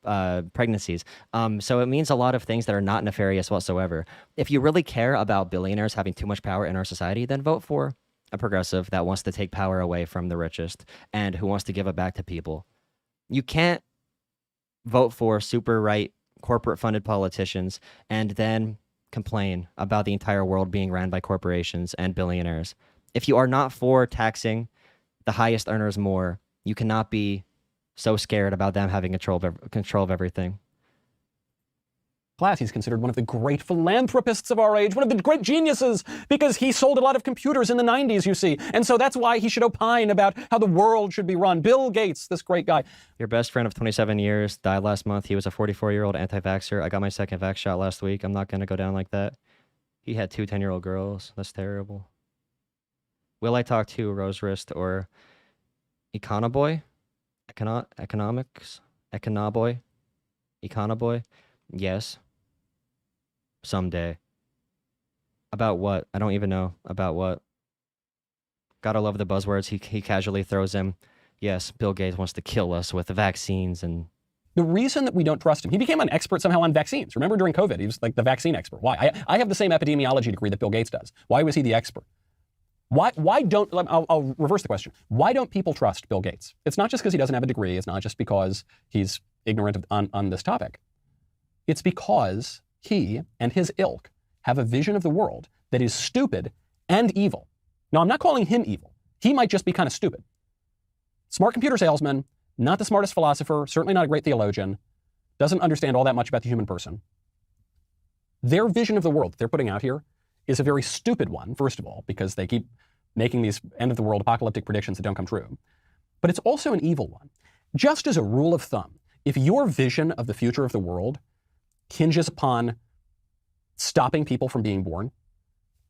pregnancies. So it means a lot of things that are not nefarious whatsoever. If you really care about billionaires having too much power in our society, then vote for a progressive that wants to take power away from the richest and who wants to give it back to people. You can't vote for super right corporate funded politicians and then complain about the entire world being ran by corporations and billionaires. If you are not for taxing the highest earners more, you cannot be so scared about them having control of everything. Class, he's considered one of the great philanthropists of our age, one of the great geniuses, because he sold a lot of computers in the 90s, you see. And so that's why he should opine about how the world should be run. Bill Gates, this great guy. Your best friend of 27 years died last month. He was a 44-year-old anti-vaxxer. I got my second vax shot last week. I'm not going to go down like that. He had 2 10-year-old girls. That's terrible. Will I talk to Rose Wrist or Econoboy? Economics? Econoboy? Econoboy? Yes. Someday. About what? I don't even know. About what? Gotta love the buzzwords he casually throws in. Yes, Bill Gates wants to kill us with the vaccines and... The reason that we don't trust him, he became an expert somehow on vaccines. Remember during COVID, he was like the vaccine expert. Why? I have the same epidemiology degree that Bill Gates does. Why was he the expert? Why don't, I'll reverse the question. Why don't people trust Bill Gates? It's not just because he doesn't have a degree. It's not just because he's ignorant on this topic. It's because he and his ilk have a vision of the world that is stupid and evil. Now, I'm not calling him evil. He might just be kind of stupid. Smart computer salesman, not the smartest philosopher, certainly not a great theologian, doesn't understand all that much about the human person. Their vision of the world that they're putting out here is a very stupid one, first of all, because they keep making these end-of-the-world apocalyptic predictions that don't come true. But it's also an evil one. Just as a rule of thumb, if your vision of the future of the world hinges upon stopping people from being born,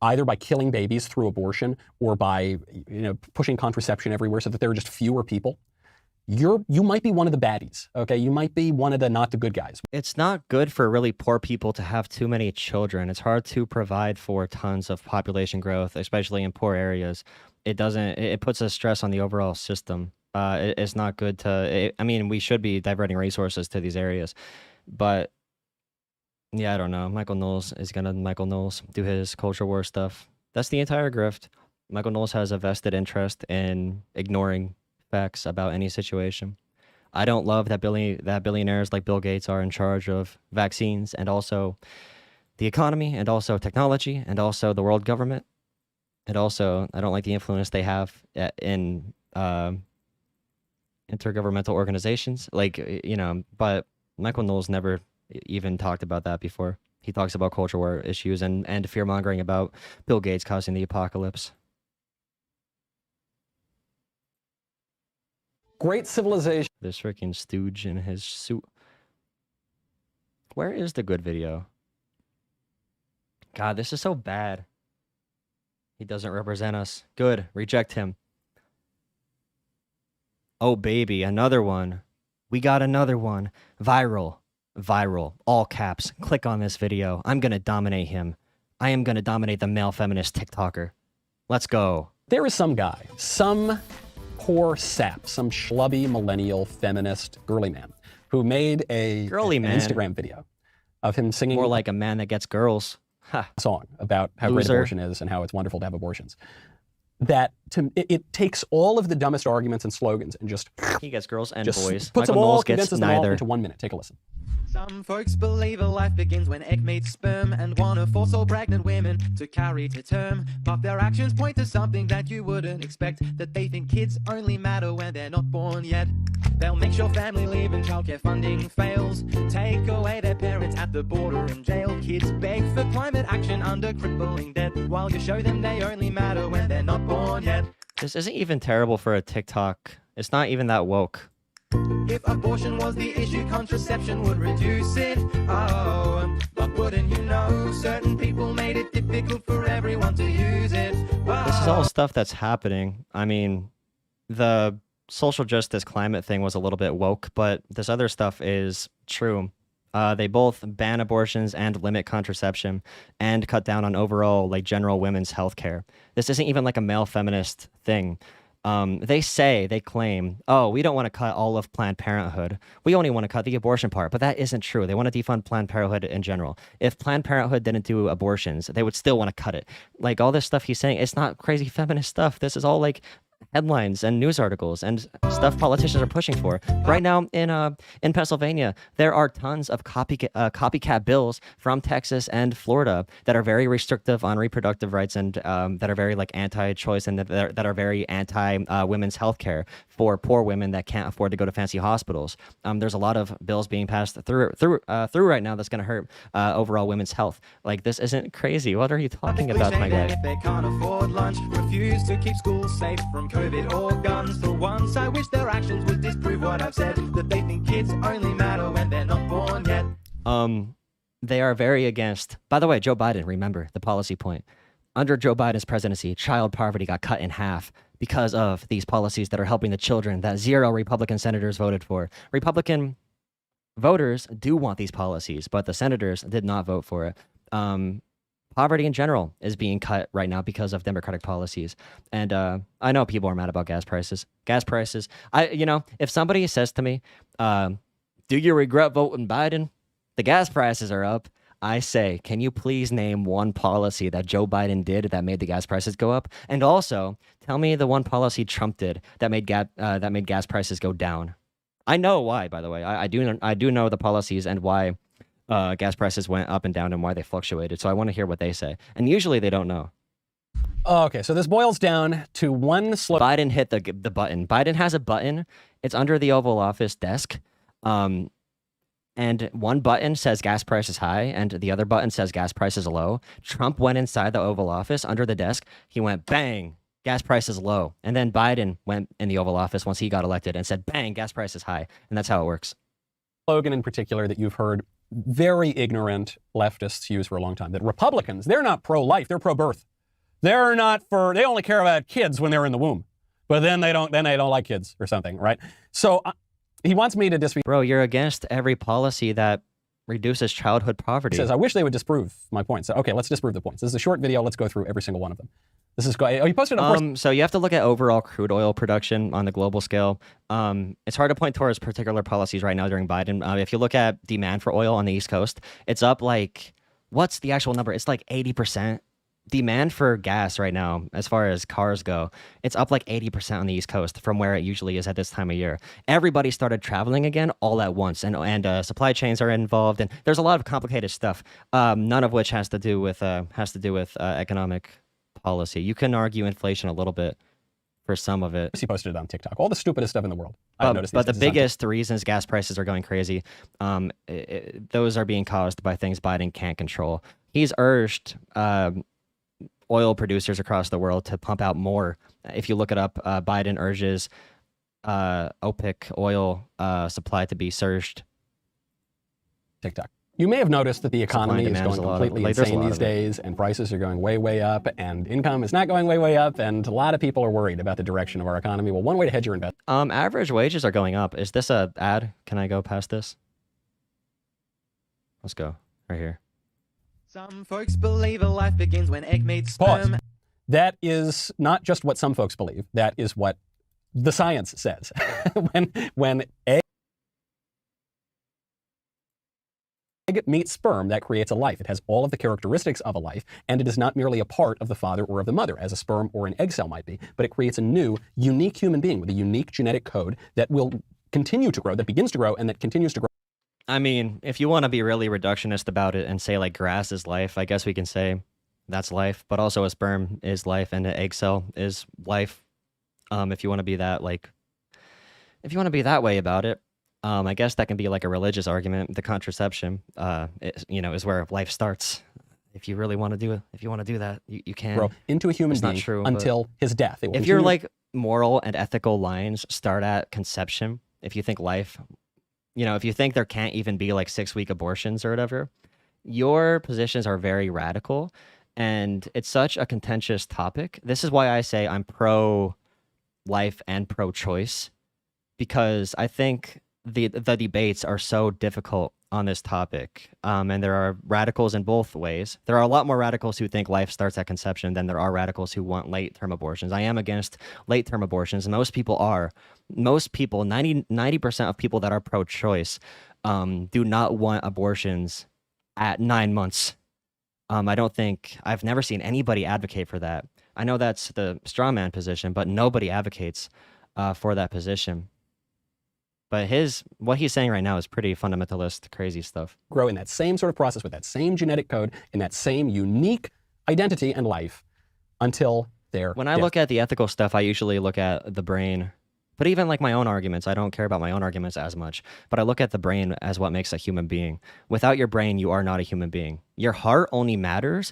either by killing babies through abortion or by pushing contraception everywhere so that there are just fewer people, you might be one of the baddies, okay? You might be one of the not the good guys. It's not good for really poor people to have too many children. It's hard to provide for tons of population growth, especially in poor areas. It puts a stress on the overall system. It's not good to, we should be diverting resources to these areas, but yeah, I don't know. Michael Knowles is gonna do his culture war stuff. That's the entire grift. Michael Knowles has a vested interest in ignoring facts about any situation. I don't love that billionaires like Bill Gates are in charge of vaccines and also the economy and also technology and also the world government. And also, I don't like the influence they have in intergovernmental organizations. But Michael Knowles never even talked about that before. He talks about culture war issues and fear-mongering about Bill Gates causing the apocalypse. Great civilization. This freaking stooge in his suit. Where is the good video? God, this is so bad. He doesn't represent us. Good. Reject him. Oh, baby. Another one. We got another one. Viral. Viral. All caps. Click on this video. I'm going to dominate him. I am going to dominate the male feminist TikToker. Let's go. There is some guy, some poor sap, some schlubby millennial feminist girly man who made an Instagram video of him singing more like a man that gets girls. A song about how great abortion is and how it's wonderful to have abortions. That it takes all of the dumbest arguments and slogans and just he gets girls and just boys. Puts Michael them all, Knowles condenses gets them all neither. into 1 minute. Take a listen. Some folks believe a life begins when egg meets sperm and want to force all pregnant women to carry to term. But their actions point to something that you wouldn't expect, that they think kids only matter when they're not born yet. They'll make sure family leave and childcare funding fails, take away their parents at the border and jail. Kids beg for climate action under crippling debt, while you show them they only matter when they're not born yet. This isn't even terrible for a TikTok. It's not even that woke. If abortion was the issue, contraception would reduce it. Oh, but wouldn't you know, certain people made it difficult for everyone to use it. This is all stuff that's happening. I mean, the social justice climate thing was a little bit woke, but this other stuff is true. They both ban abortions and limit contraception and cut down on overall, like, general women's health care. This isn't even like a male feminist thing. They claim, oh, we don't want to cut all of Planned Parenthood. We only want to cut the abortion part, but that isn't true. They want to defund Planned Parenthood in general. If Planned Parenthood didn't do abortions, they would still want to cut it. Like, all this stuff he's saying, it's not crazy feminist stuff. This is all like headlines and news articles and stuff politicians are pushing for. Right now in Pennsylvania, there are tons of copycat bills from Texas and Florida that are very restrictive on reproductive rights and that are very, like, anti-choice and that are very anti-women's health care for poor women that can't afford to go to fancy hospitals. There's a lot of bills being passed through right now that's going to hurt overall women's health. Like, this isn't crazy. What are you talking about, my guy? If they can't afford lunch, refuse to keep schools safe from COVID or guns. For once, I wish their actions would disprove what I've said, that they think kids only matter when they're not born yet. They are very against. By the way, Joe Biden, remember the policy point. Under Joe Biden's presidency, child poverty got cut in half because of these policies that are helping the children that 0 Republican senators voted for. Republican voters do want these policies, but the senators did not vote for it. Poverty in general is being cut right now because of Democratic policies. And I know people are mad about gas prices. If somebody says to me, do you regret voting Biden? The gas prices are up. I say, can you please name one policy that Joe Biden did that made the gas prices go up? And also, tell me the one policy Trump did that made gas prices go down. I know why, by the way. I do know the policies and why gas prices went up and down and why they fluctuated. So I want to hear what they say. And usually they don't know. Okay, so this boils down to one Biden hit the button. Biden has a button. It's under the Oval Office desk. And one button says gas prices high and the other button says gas prices low. Trump went inside the Oval Office under the desk. He went, bang, gas prices low. And then Biden went in the Oval Office once he got elected and said, bang, gas prices high. And that's how it works. Slogan in particular that you've heard very ignorant leftists use for a long time, that Republicans, they're not pro-life, they're pro-birth. They only care about kids when they're in the womb. But then they don't like kids or something, right? So he wants me to dispute. Bro, you're against every policy that reduces childhood poverty. He says, I wish they would disprove my points. So, okay, let's disprove the points. This is a short video. Let's go through every single one of them. You posted on So you have to look at overall crude oil production on the global scale. It's hard to point towards particular policies right now during Biden. If you look at demand for oil on the East Coast, it's up like, what's the actual number? It's like 80%. Demand for gas right now, as far as cars go, it's up like 80% on the East Coast from where it usually is at this time of year. Everybody started traveling again all at once, and supply chains are involved, and there's a lot of complicated stuff. None of which has to do with economic policy. You can argue inflation a little bit for some of it. He posted it on TikTok. All the stupidest stuff in the world. But the biggest reasons gas prices are going crazy, those are being caused by things Biden can't control. He's urged oil producers across the world to pump out more. If you look it up, Biden urges OPEC oil supply to be surged. TikTok. You may have noticed that the economy is going completely insane these days, and prices are going way, way up, and income is not going way, way up, and a lot of people are worried about the direction of our economy. Well, one way to hedge your investment. Average wages are going up. Is this a ad? Can I go past this? Let's go. Right here. Some folks believe a life begins when egg meets sperm. Pause. That is not just what some folks believe. That is what the science says. when egg meets sperm, that creates a life. It has all of the characteristics of a life, and it is not merely a part of the father or of the mother, as a sperm or an egg cell might be, but it creates a new, unique human being with a unique genetic code that will continue to grow, that begins to grow, and that continues to grow. I mean, if you want to be really reductionist about it and say, like, grass is life, I guess we can say that's life, but also a sperm is life and an egg cell is life. If you want to be that, if you want to be that way about it, I guess that can be like a religious argument. The contraception, is where life starts. If you really want to do it, if you want to do that, you can. Grow into a human It's being not true, but until his death. It will if your continue- like moral and ethical lines start at conception, if you think life, if you think there can't even be like 6-week abortions or whatever, your positions are very radical, and it's such a contentious topic. This is why I say I'm pro life and pro choice, because I think the debates are so difficult on this topic, and there are radicals in both ways. There are a lot more radicals who think life starts at conception than there are radicals who want late-term abortions. I am against late-term abortions, and most people are. Most people, 90% of people that are pro-choice, do not want abortions at 9 months. I've never seen anybody advocate for that. I know that's the straw man position, but nobody advocates for that position. But what he's saying right now is pretty fundamentalist, crazy stuff. Grow in that same sort of process with that same genetic code, in that same unique identity and life until they're When I dead. look at the ethical stuff, I usually look at the brain. But even like my own arguments, I don't care about my own arguments as much. But I look at the brain as what makes a human being. Without your brain, you are not a human being. Your heart only matters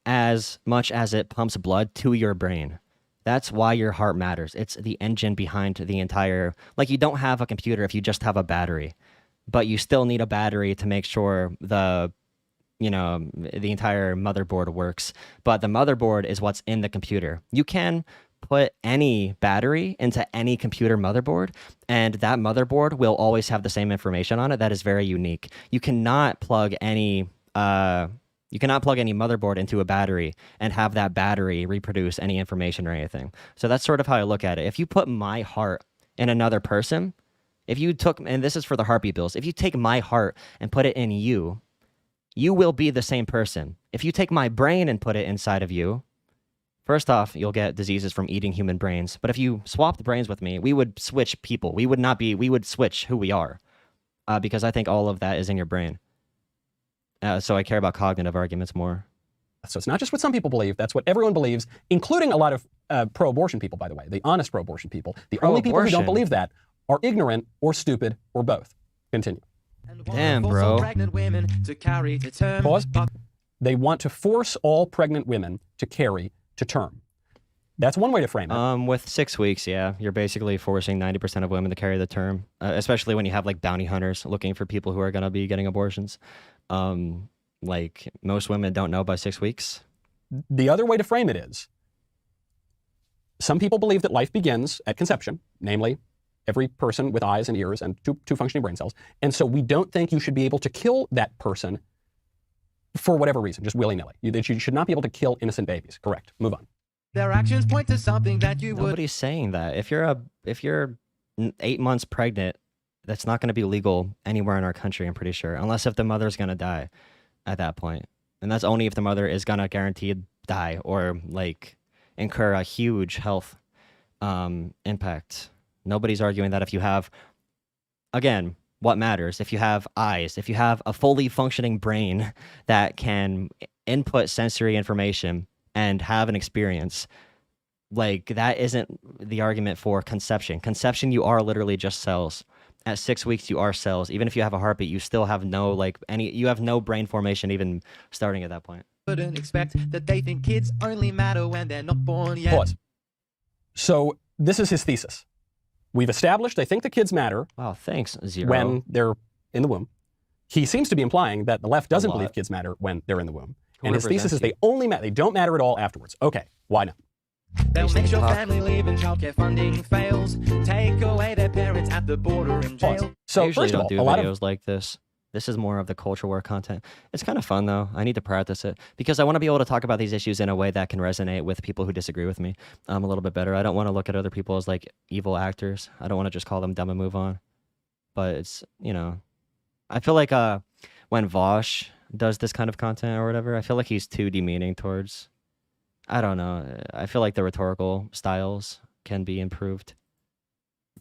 as much as it pumps blood to your brain. That's why your heart matters. It's the engine behind the entire... Like, you don't have a computer if you just have a battery. But you still need a battery to make sure the entire motherboard works. But the motherboard is what's in the computer. You can put any battery into any computer motherboard, and that motherboard will always have the same information on it that is very unique. You cannot plug any motherboard into a battery and have that battery reproduce any information or anything. So that's sort of how I look at it. If you put my heart in another person, and this is for the heartbeat bills, if you take my heart and put it in you, you will be the same person. If you take my brain and put it inside of you, first off, you'll get diseases from eating human brains. But if you swapped brains with me, we would switch people. We would switch who we are, because I think all of that is in your brain. So I care about cognitive arguments more. So it's not just what some people believe. That's what everyone believes, including a lot of pro-abortion people, by the way, the honest pro-abortion people. The only people who don't believe that are ignorant or stupid or both. Continue. Damn, bro. Pause. They want to force all pregnant women to carry to term. That's one way to frame it. With 6 weeks, yeah, you're basically forcing 90% of women to carry the term, especially when you have like bounty hunters looking for people who are going to be getting abortions. Like most women don't know by 6 weeks. The other way to frame it is, some people believe that life begins at conception, namely every person with eyes and ears and two functioning brain cells. And so we don't think you should be able to kill that person for whatever reason, just willy-nilly. You should not be able to kill innocent babies. Correct. Move on. Their actions point to something that you would... Nobody's saying that. If you're 8 months pregnant, that's not going to be legal anywhere in our country, I'm pretty sure, unless if the mother's going to die at that point. And that's only if the mother is going to guaranteed die or like incur a huge health impact. Nobody's arguing that if you have, again, what matters? If you have eyes, if you have a fully functioning brain that can input sensory information and have an experience, like that isn't the argument for conception. Conception, you are literally just cells. At 6 weeks, you are cells. Even if you have a heartbeat, you still have you have no brain formation even starting at that point. Wouldn't expect that they think kids only matter when they're not born yet. Pause. So this is his thesis. We've established they think the kids matter. Wow, thanks, Zero. When they're in the womb. He seems to be implying that the left doesn't believe kids matter when they're in the womb. And his thesis is they only matter. They don't matter at all afterwards. Okay, why not? They'll make your family leave and childcare funding fails. Take away their parents at the border and jail. So I usually first of don't all, do a lot videos like this. This is more of the culture war content. It's kind of fun though. I need to practice it because I want to be able to talk about these issues in a way that can resonate with people who disagree with me a little bit better. I don't want to look at other people as like evil actors. I don't want to just call them dumb and move on. But it's, I feel like when Vosh does this kind of content or whatever, I feel like he's too demeaning towards, I don't know. I feel like the rhetorical styles can be improved.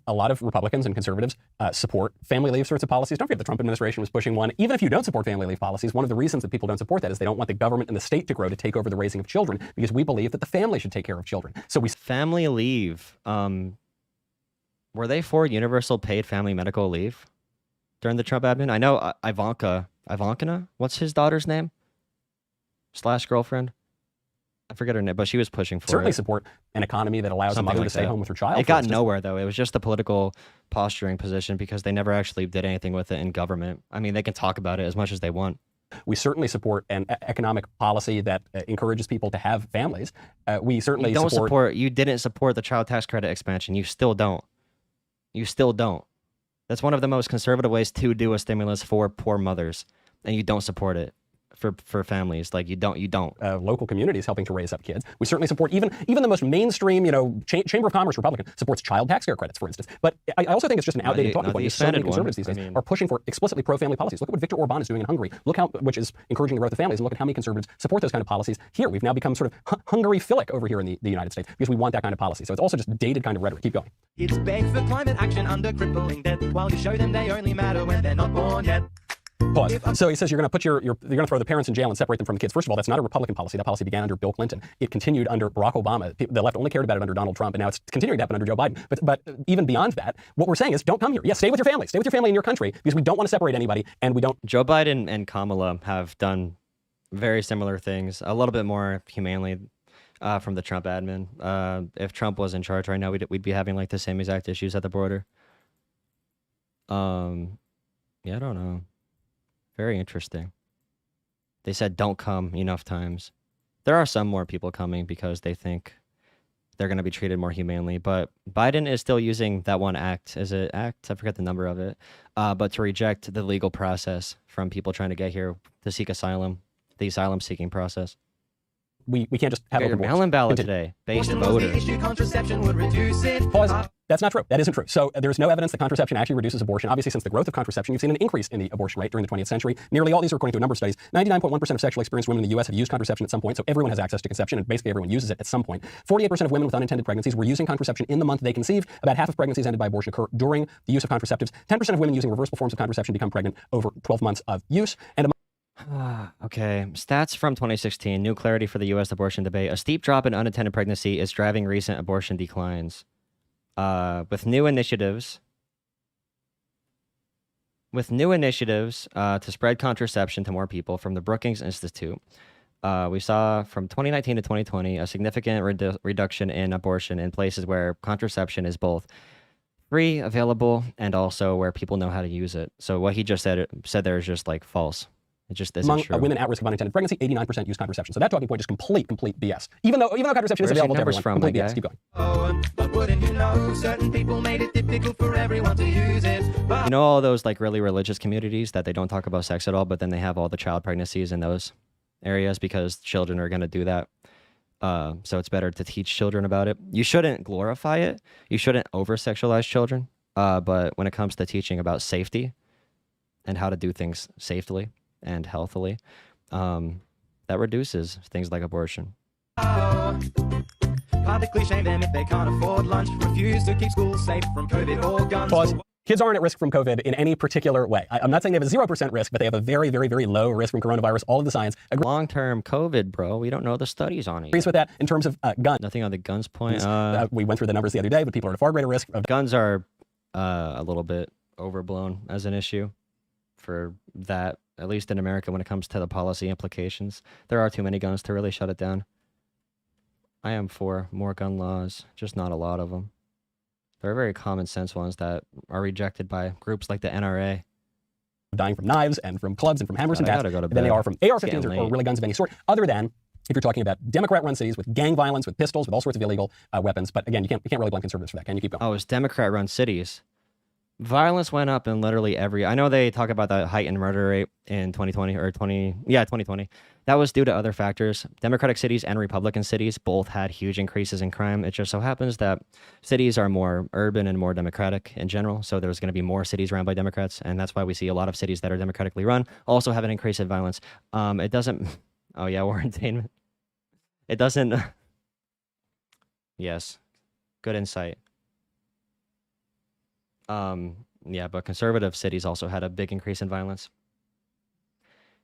A lot of Republicans and conservatives support family leave sorts of policies. Don't forget the Trump administration was pushing one. Even if you don't support family leave policies, one of the reasons that people don't support that is they don't want the government and the state to grow to take over the raising of children because we believe that the family should take care of children. So family leave. Were they for universal paid family medical leave during the Trump admin? I know Ivanka, what's his daughter's name? slash girlfriend. I forget her name, but she was pushing for Certainly it. support an economy that allows a Something mother like to stay that. home with her child. It for got instance. nowhere, though. It was just a political posturing position because they never actually did anything with it in government. I mean, they can talk about it as much as they want. We certainly support an economic policy that encourages people to have families. We certainly You didn't support the child tax credit expansion. You still don't. You still don't. That's one of the most conservative ways to do a stimulus for poor mothers, and you don't support it for families. Like you don't. Local communities helping to raise up kids. We certainly support even the most mainstream, Chamber of Commerce Republican supports child tax care credits, for instance. But I also think it's just an outdated talking point. So many conservatives these days are pushing for explicitly pro-family policies. Look at what Viktor Orban is doing in Hungary. Which is encouraging the growth of families, and look at how many conservatives support those kind of policies here. We've now become sort of Hungary-philic over here in the United States because we want that kind of policy. So it's also just dated kind of rhetoric. Keep going. It's beg for climate action under crippling debt, while you show them they only matter when they're not born yet. Pause. So he says you're going to put you're going to throw the parents in jail and separate them from the kids. First of all, that's not a Republican policy. That policy began under Bill Clinton. It continued under Barack Obama. The left only cared about it under Donald Trump, and now it's continuing to happen under Joe Biden. But even beyond that, what we're saying is don't come here. Yes, stay with your family. Stay with your family in your country because we don't want to separate anybody, and we don't. Joe Biden and Kamala have done very similar things, a little bit more humanely from the Trump admin. If Trump was in charge right now, we'd be having like the same exact issues at the border. Yeah, I don't know. Very interesting. They said don't come enough times. There are some more people coming because they think they're going to be treated more humanely. But Biden is still using that one act. Is it act? I forget the number of it. But to reject the legal process from people trying to get here to seek asylum, the asylum seeking process. We can't just have your mail-in ballot today. Based voter. Contraception would reduce it. Pause. That's not true. That isn't true. So there's no evidence that contraception actually reduces abortion. Obviously, since the growth of contraception, you've seen an increase in the abortion rate during the 20th century. Nearly all these are according to a number of studies. 99.1% of sexually experienced women in the U.S. have used contraception at some point, so everyone has access to conception, and basically everyone uses it at some point. 48% of women with unintended pregnancies were using contraception in the month they conceive. About half of pregnancies ended by abortion occur during the use of contraceptives. 10% of women using reversible forms of contraception become pregnant over 12 months of use. And Okay, stats from 2016. New clarity for the U.S. abortion debate. A steep drop in unintended pregnancy is driving recent abortion declines. With new initiatives to spread contraception to more people from the Brookings Institute, we saw from 2019 to 2020 a significant reduction in abortion in places where contraception is both free, available, and also where people know how to use it. So what he just said there is just like false. It just isn't among true. Women at risk of unintended pregnancy, 89% use contraception. So that talking point is complete BS. Even though contraception is available to everyone, complete BS. Keep going. But wouldn't you know, certain people made it difficult for everyone to use it. You know all those like really religious communities that they don't talk about sex at all, but then they have all the child pregnancies in those areas because children are going to do that. So it's better to teach children about it. You shouldn't glorify it. You shouldn't over-sexualize children. But when it comes to teaching about safety and how to do things safely and healthily, that reduces things like abortion. Publicly shame them if they can't afford lunch. Refuse to keep schools safe from COVID or guns. Pause. Kids aren't at risk from COVID in any particular way. I'm not saying they have a 0% risk, but they have a very, very, very low risk from coronavirus. All of the science long-term COVID, bro. We don't know the studies on it. Agrees with that in terms of guns. Nothing on the guns point. We went through the numbers the other day, but people are at a far greater risk of guns are a little bit overblown as an issue for that, at least in America when it comes to the policy implications. There are too many guns to really shut it down. I am for more gun laws, just not a lot of them. There are very common sense ones that are rejected by groups like the NRA. Dying from knives and from clubs and from hammers and bats than they are from AR-15s or really guns of any sort, other than if you're talking about Democrat-run cities with gang violence, with pistols, with all sorts of illegal weapons. But again, you can't really blame conservatives for that. Can you keep going? Oh, it's Democrat-run cities. Violence went up in literally every... I know they talk about the heightened murder rate in 2020 or 2020. That was due to other factors. Democratic cities and Republican cities both had huge increases in crime. It just so happens that cities are more urban and more Democratic in general. So there's going to be more cities run by Democrats. And that's why we see a lot of cities that are democratically run also have an increase in violence. It doesn't... Oh, yeah, warrantainment. It doesn't... Yes. Good insight. Yeah, but conservative cities also had a big increase in violence.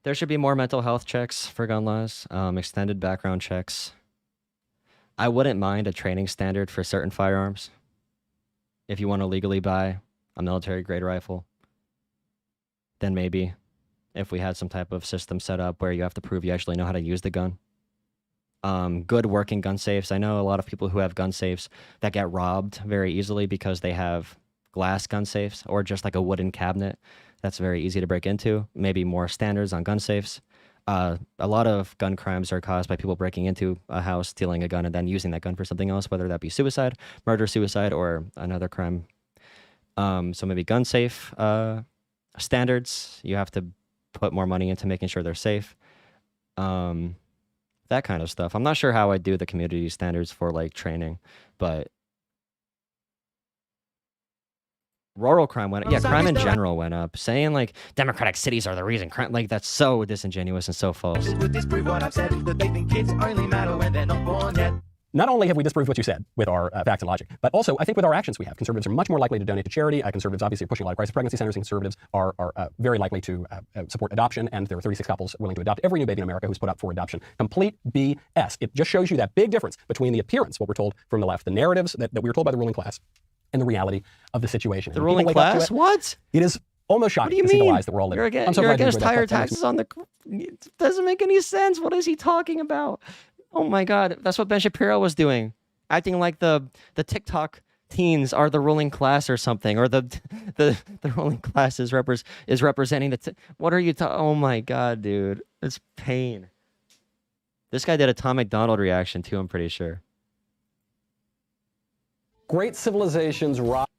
There should be more mental health checks for gun laws, extended background checks. I wouldn't mind a training standard for certain firearms. If you want to legally buy a military grade rifle, then maybe. if we had some type of system set up where you have to prove you actually know how to use the gun. Good working gun safes. I know a lot of people who have gun safes that get robbed very easily because they have glass gun safes or just like a wooden cabinet that's very easy to break into. Maybe more standards on gun safes. A lot of gun crimes are caused by people breaking into a house, stealing a gun, and then using that gun for something else, whether that be suicide, murder, suicide, or another crime. So maybe gun safe standards. You have to put more money into making sure they're safe. That kind of stuff. I'm not sure how I do the community standards for like training, but rural crime went up. Yeah, crime in general went up. Saying like democratic cities are the reason crime, like that's so disingenuous and so false. Would disprove what I've said, that they think kids only matter when they're not born yet. Not only have we disproved what you said with our facts and logic, but also I think with our actions we have. Conservatives are much more likely to donate to charity. Conservatives obviously are pushing a lot of crisis pregnancy centers, and conservatives are very likely to support adoption, and there are 36 couples willing to adopt every new baby in America who's put up for adoption. Complete BS. It just shows you that big difference between the appearance, what we're told from the left, the narratives that we were told by the ruling class, and the reality of the situation. The ruling class? What? It is almost shocking to see the lies that we're all living. You're against higher taxes on the... It doesn't make any sense. What is he talking about? Oh my God. That's what Ben Shapiro was doing. Acting like the TikTok teens are the ruling class or something, or the ruling class is representing the... What are you talking... Oh my God, dude. It's pain. This guy did a Tom McDonald reaction too, I'm pretty sure. Great civilizations rock.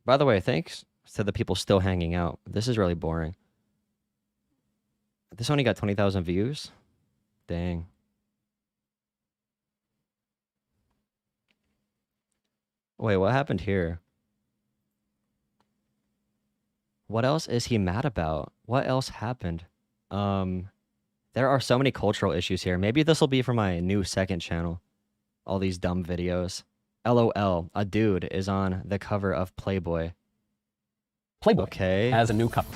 By the way, thanks to the people still hanging out. This is really boring. This only got 20,000 views? Dang. Wait, what happened here? What else is he mad about? What else happened? There are so many cultural issues here. Maybe this will be for my new second channel. All these dumb videos. LOL, a dude is on the cover of Playboy. Playboy okay. has a new cover.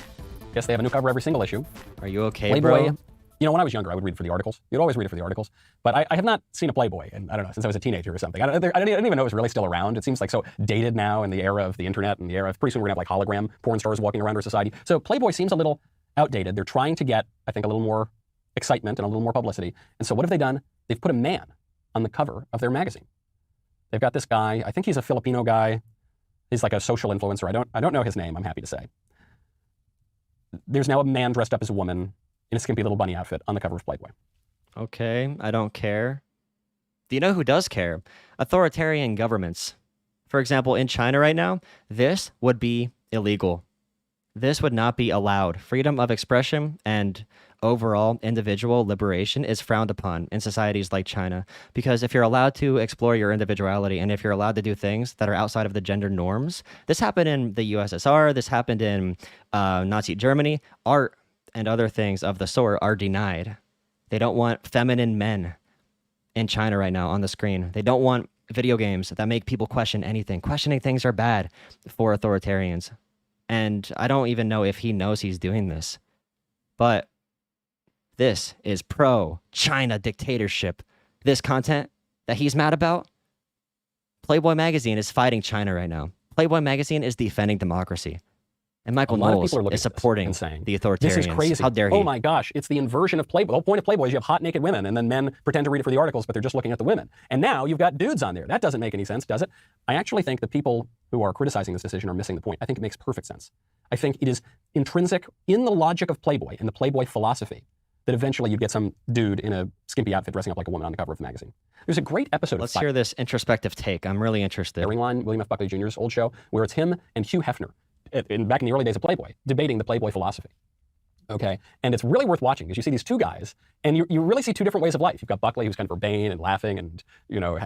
Yes, they have a new cover every single issue. Are you okay, Playboy, bro? You know, when I was younger, I would read it for the articles. You'd always read it for the articles. But I have not seen a Playboy, and I don't know, since I was a teenager or something. I didn't even know it was really still around. It seems like so dated now in the era of the internet and the era of pretty soon we're going to have like hologram porn stars walking around our society. So Playboy seems a little outdated. They're trying to get, I think, a little more excitement and a little more publicity. And so what have they done? They've put a man on the cover of their magazine. They've got this guy. I think he's a Filipino guy. He's like a social influencer. I don't know his name, I'm happy to say. There's now a man dressed up as a woman in a skimpy little bunny outfit on the cover of Playboy. Okay, I don't care. Do you know who does care? Authoritarian governments. For example, in China right now, this would be illegal. This would not be allowed. Freedom of expression and overall individual liberation is frowned upon in societies like China. Because if you're allowed to explore your individuality and if you're allowed to do things that are outside of the gender norms, this happened in the USSR, this happened in Nazi Germany, art and other things of the sort are denied. They don't want feminine men in China right now on the screen. They don't want video games that make people question anything. Questioning things are bad for authoritarians. And I don't even know if he knows he's doing this. But this is pro-China dictatorship. This content that he's mad about, Playboy Magazine is fighting China right now. Playboy Magazine is defending democracy. And Michael Knowles is supporting the authoritarians. This is crazy. How dare he? Oh my gosh, it's the inversion of Playboy. The whole point of Playboy is you have hot naked women and then men pretend to read it for the articles, but they're just looking at the women. And now you've got dudes on there. That doesn't make any sense, does it? I actually think the people who are criticizing this decision are missing the point. I think it makes perfect sense. I think it is intrinsic in the logic of Playboy and the Playboy philosophy that eventually you'd get some dude in a skimpy outfit dressing up like a woman on the cover of the magazine. There's a great episode Let's of hear this introspective take. I'm really interested. Line, William F. Buckley Jr.'s old show, where it's him and Hugh Hefner, back in the early days of Playboy, debating the Playboy philosophy. Okay, and it's really worth watching because you see these two guys, and you really see two different ways of life. You've got Buckley, who's kind of urbane and laughing and, you know,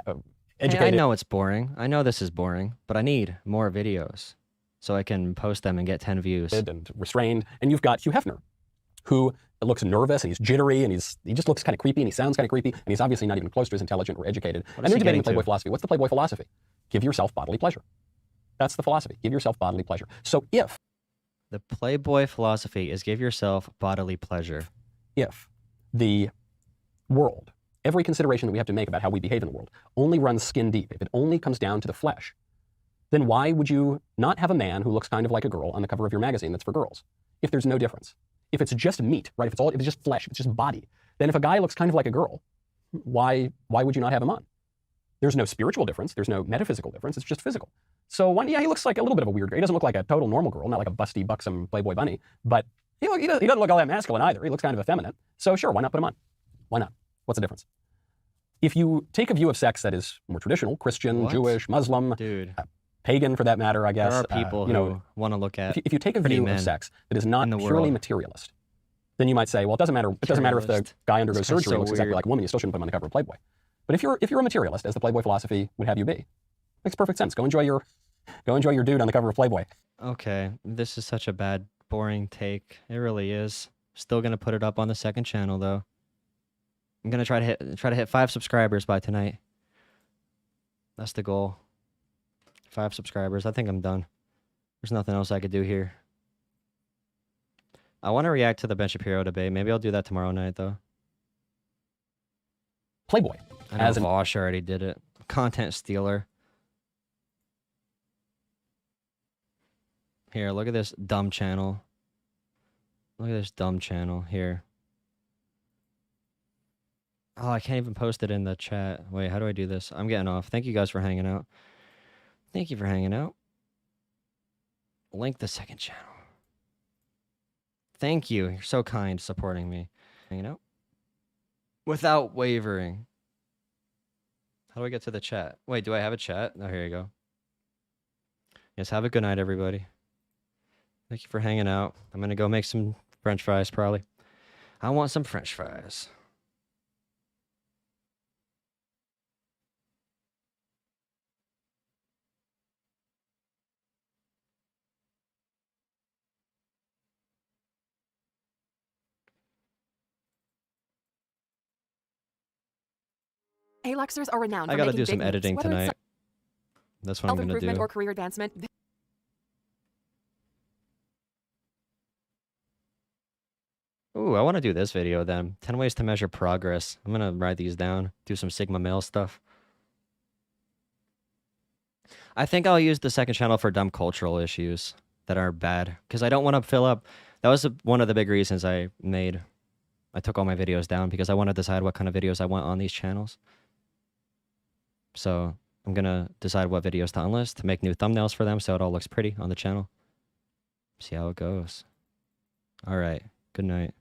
educated. Hey, I know it's boring. I know this is boring, but I need more videos so I can post them and get 10 views. And restrained. And you've got Hugh Hefner, who looks nervous and he's jittery and he just looks kind of creepy and he sounds kind of creepy and he's obviously not even close to as intelligent or educated. And they're debating the Playboy philosophy. What's the Playboy philosophy? Give yourself bodily pleasure. That's the philosophy. Give yourself bodily pleasure. So if the Playboy philosophy is give yourself bodily pleasure. If the world, every consideration that we have to make about how we behave in the world, only runs skin deep, if it only comes down to the flesh, then why would you not have a man who looks kind of like a girl on the cover of your magazine that's for girls? If there's no difference. if it's just meat, right? If it's just flesh, if it's just body, then if a guy looks kind of like a girl, why would you not have him on? There's no spiritual difference. There's no metaphysical difference. It's just physical. So yeah, he looks like a little bit of a weird guy. He doesn't look like a total normal girl, not like a busty, buxom Playboy bunny, but he doesn't look all that masculine either. He looks kind of effeminate. So sure, why not put him on? Why not? What's the difference? If you take a view of sex that is more traditional, Christian, Jewish, Muslim, pagan for that matter, I guess. There are people who want to look at if you take a view of sex that is not purely materialist, then you might say, well, it doesn't matter. It doesn't matter if the guy undergoes surgery and looks exactly like a woman. You still shouldn't put him on the cover of Playboy. But if you're a materialist, as the Playboy philosophy would have you be, makes perfect sense. Go enjoy your dude on the cover of Playboy. Okay, this is such a bad, boring take. It really is. Still gonna put it up on the second channel though. I'm gonna try to hit 5 subscribers by tonight. That's the goal. 5 subscribers. I think I'm done. There's nothing else I could do here. I want to react to the Ben Shapiro debate. Maybe I'll do that tomorrow night though. Playboy. I know Vosh already did it. Content stealer. Here, look at this dumb channel. Look at this dumb channel here. Oh, I can't even post it in the chat. Wait, how do I do this? I'm getting off. Thank you guys for hanging out. Thank you for hanging out. Link the second channel. Thank you. You're so kind supporting me. Hanging out. Without wavering. How do I get to the chat? Wait, do I have a chat? Oh, here you go. Yes, have a good night, everybody. Thank you for hanging out. I'm going to go make some French fries, probably. I want some French fries. Alexers are renowned I for gotta making do some big moves, editing whether it's tonight. That's what I'm gonna self-improvement do. or career advancement. Ooh, I want to do this video then. 10 ways to measure progress. I'm gonna write these down. Do some Sigma male stuff. I think I'll use the second channel for dumb cultural issues that are bad. Because I don't want to fill up... That was one of the big reasons I took all my videos down. Because I want to decide what kind of videos I want on these channels. So I'm gonna decide what videos to unlist. To make new thumbnails for them so it all looks pretty on the channel. See how it goes. Alright. Good night.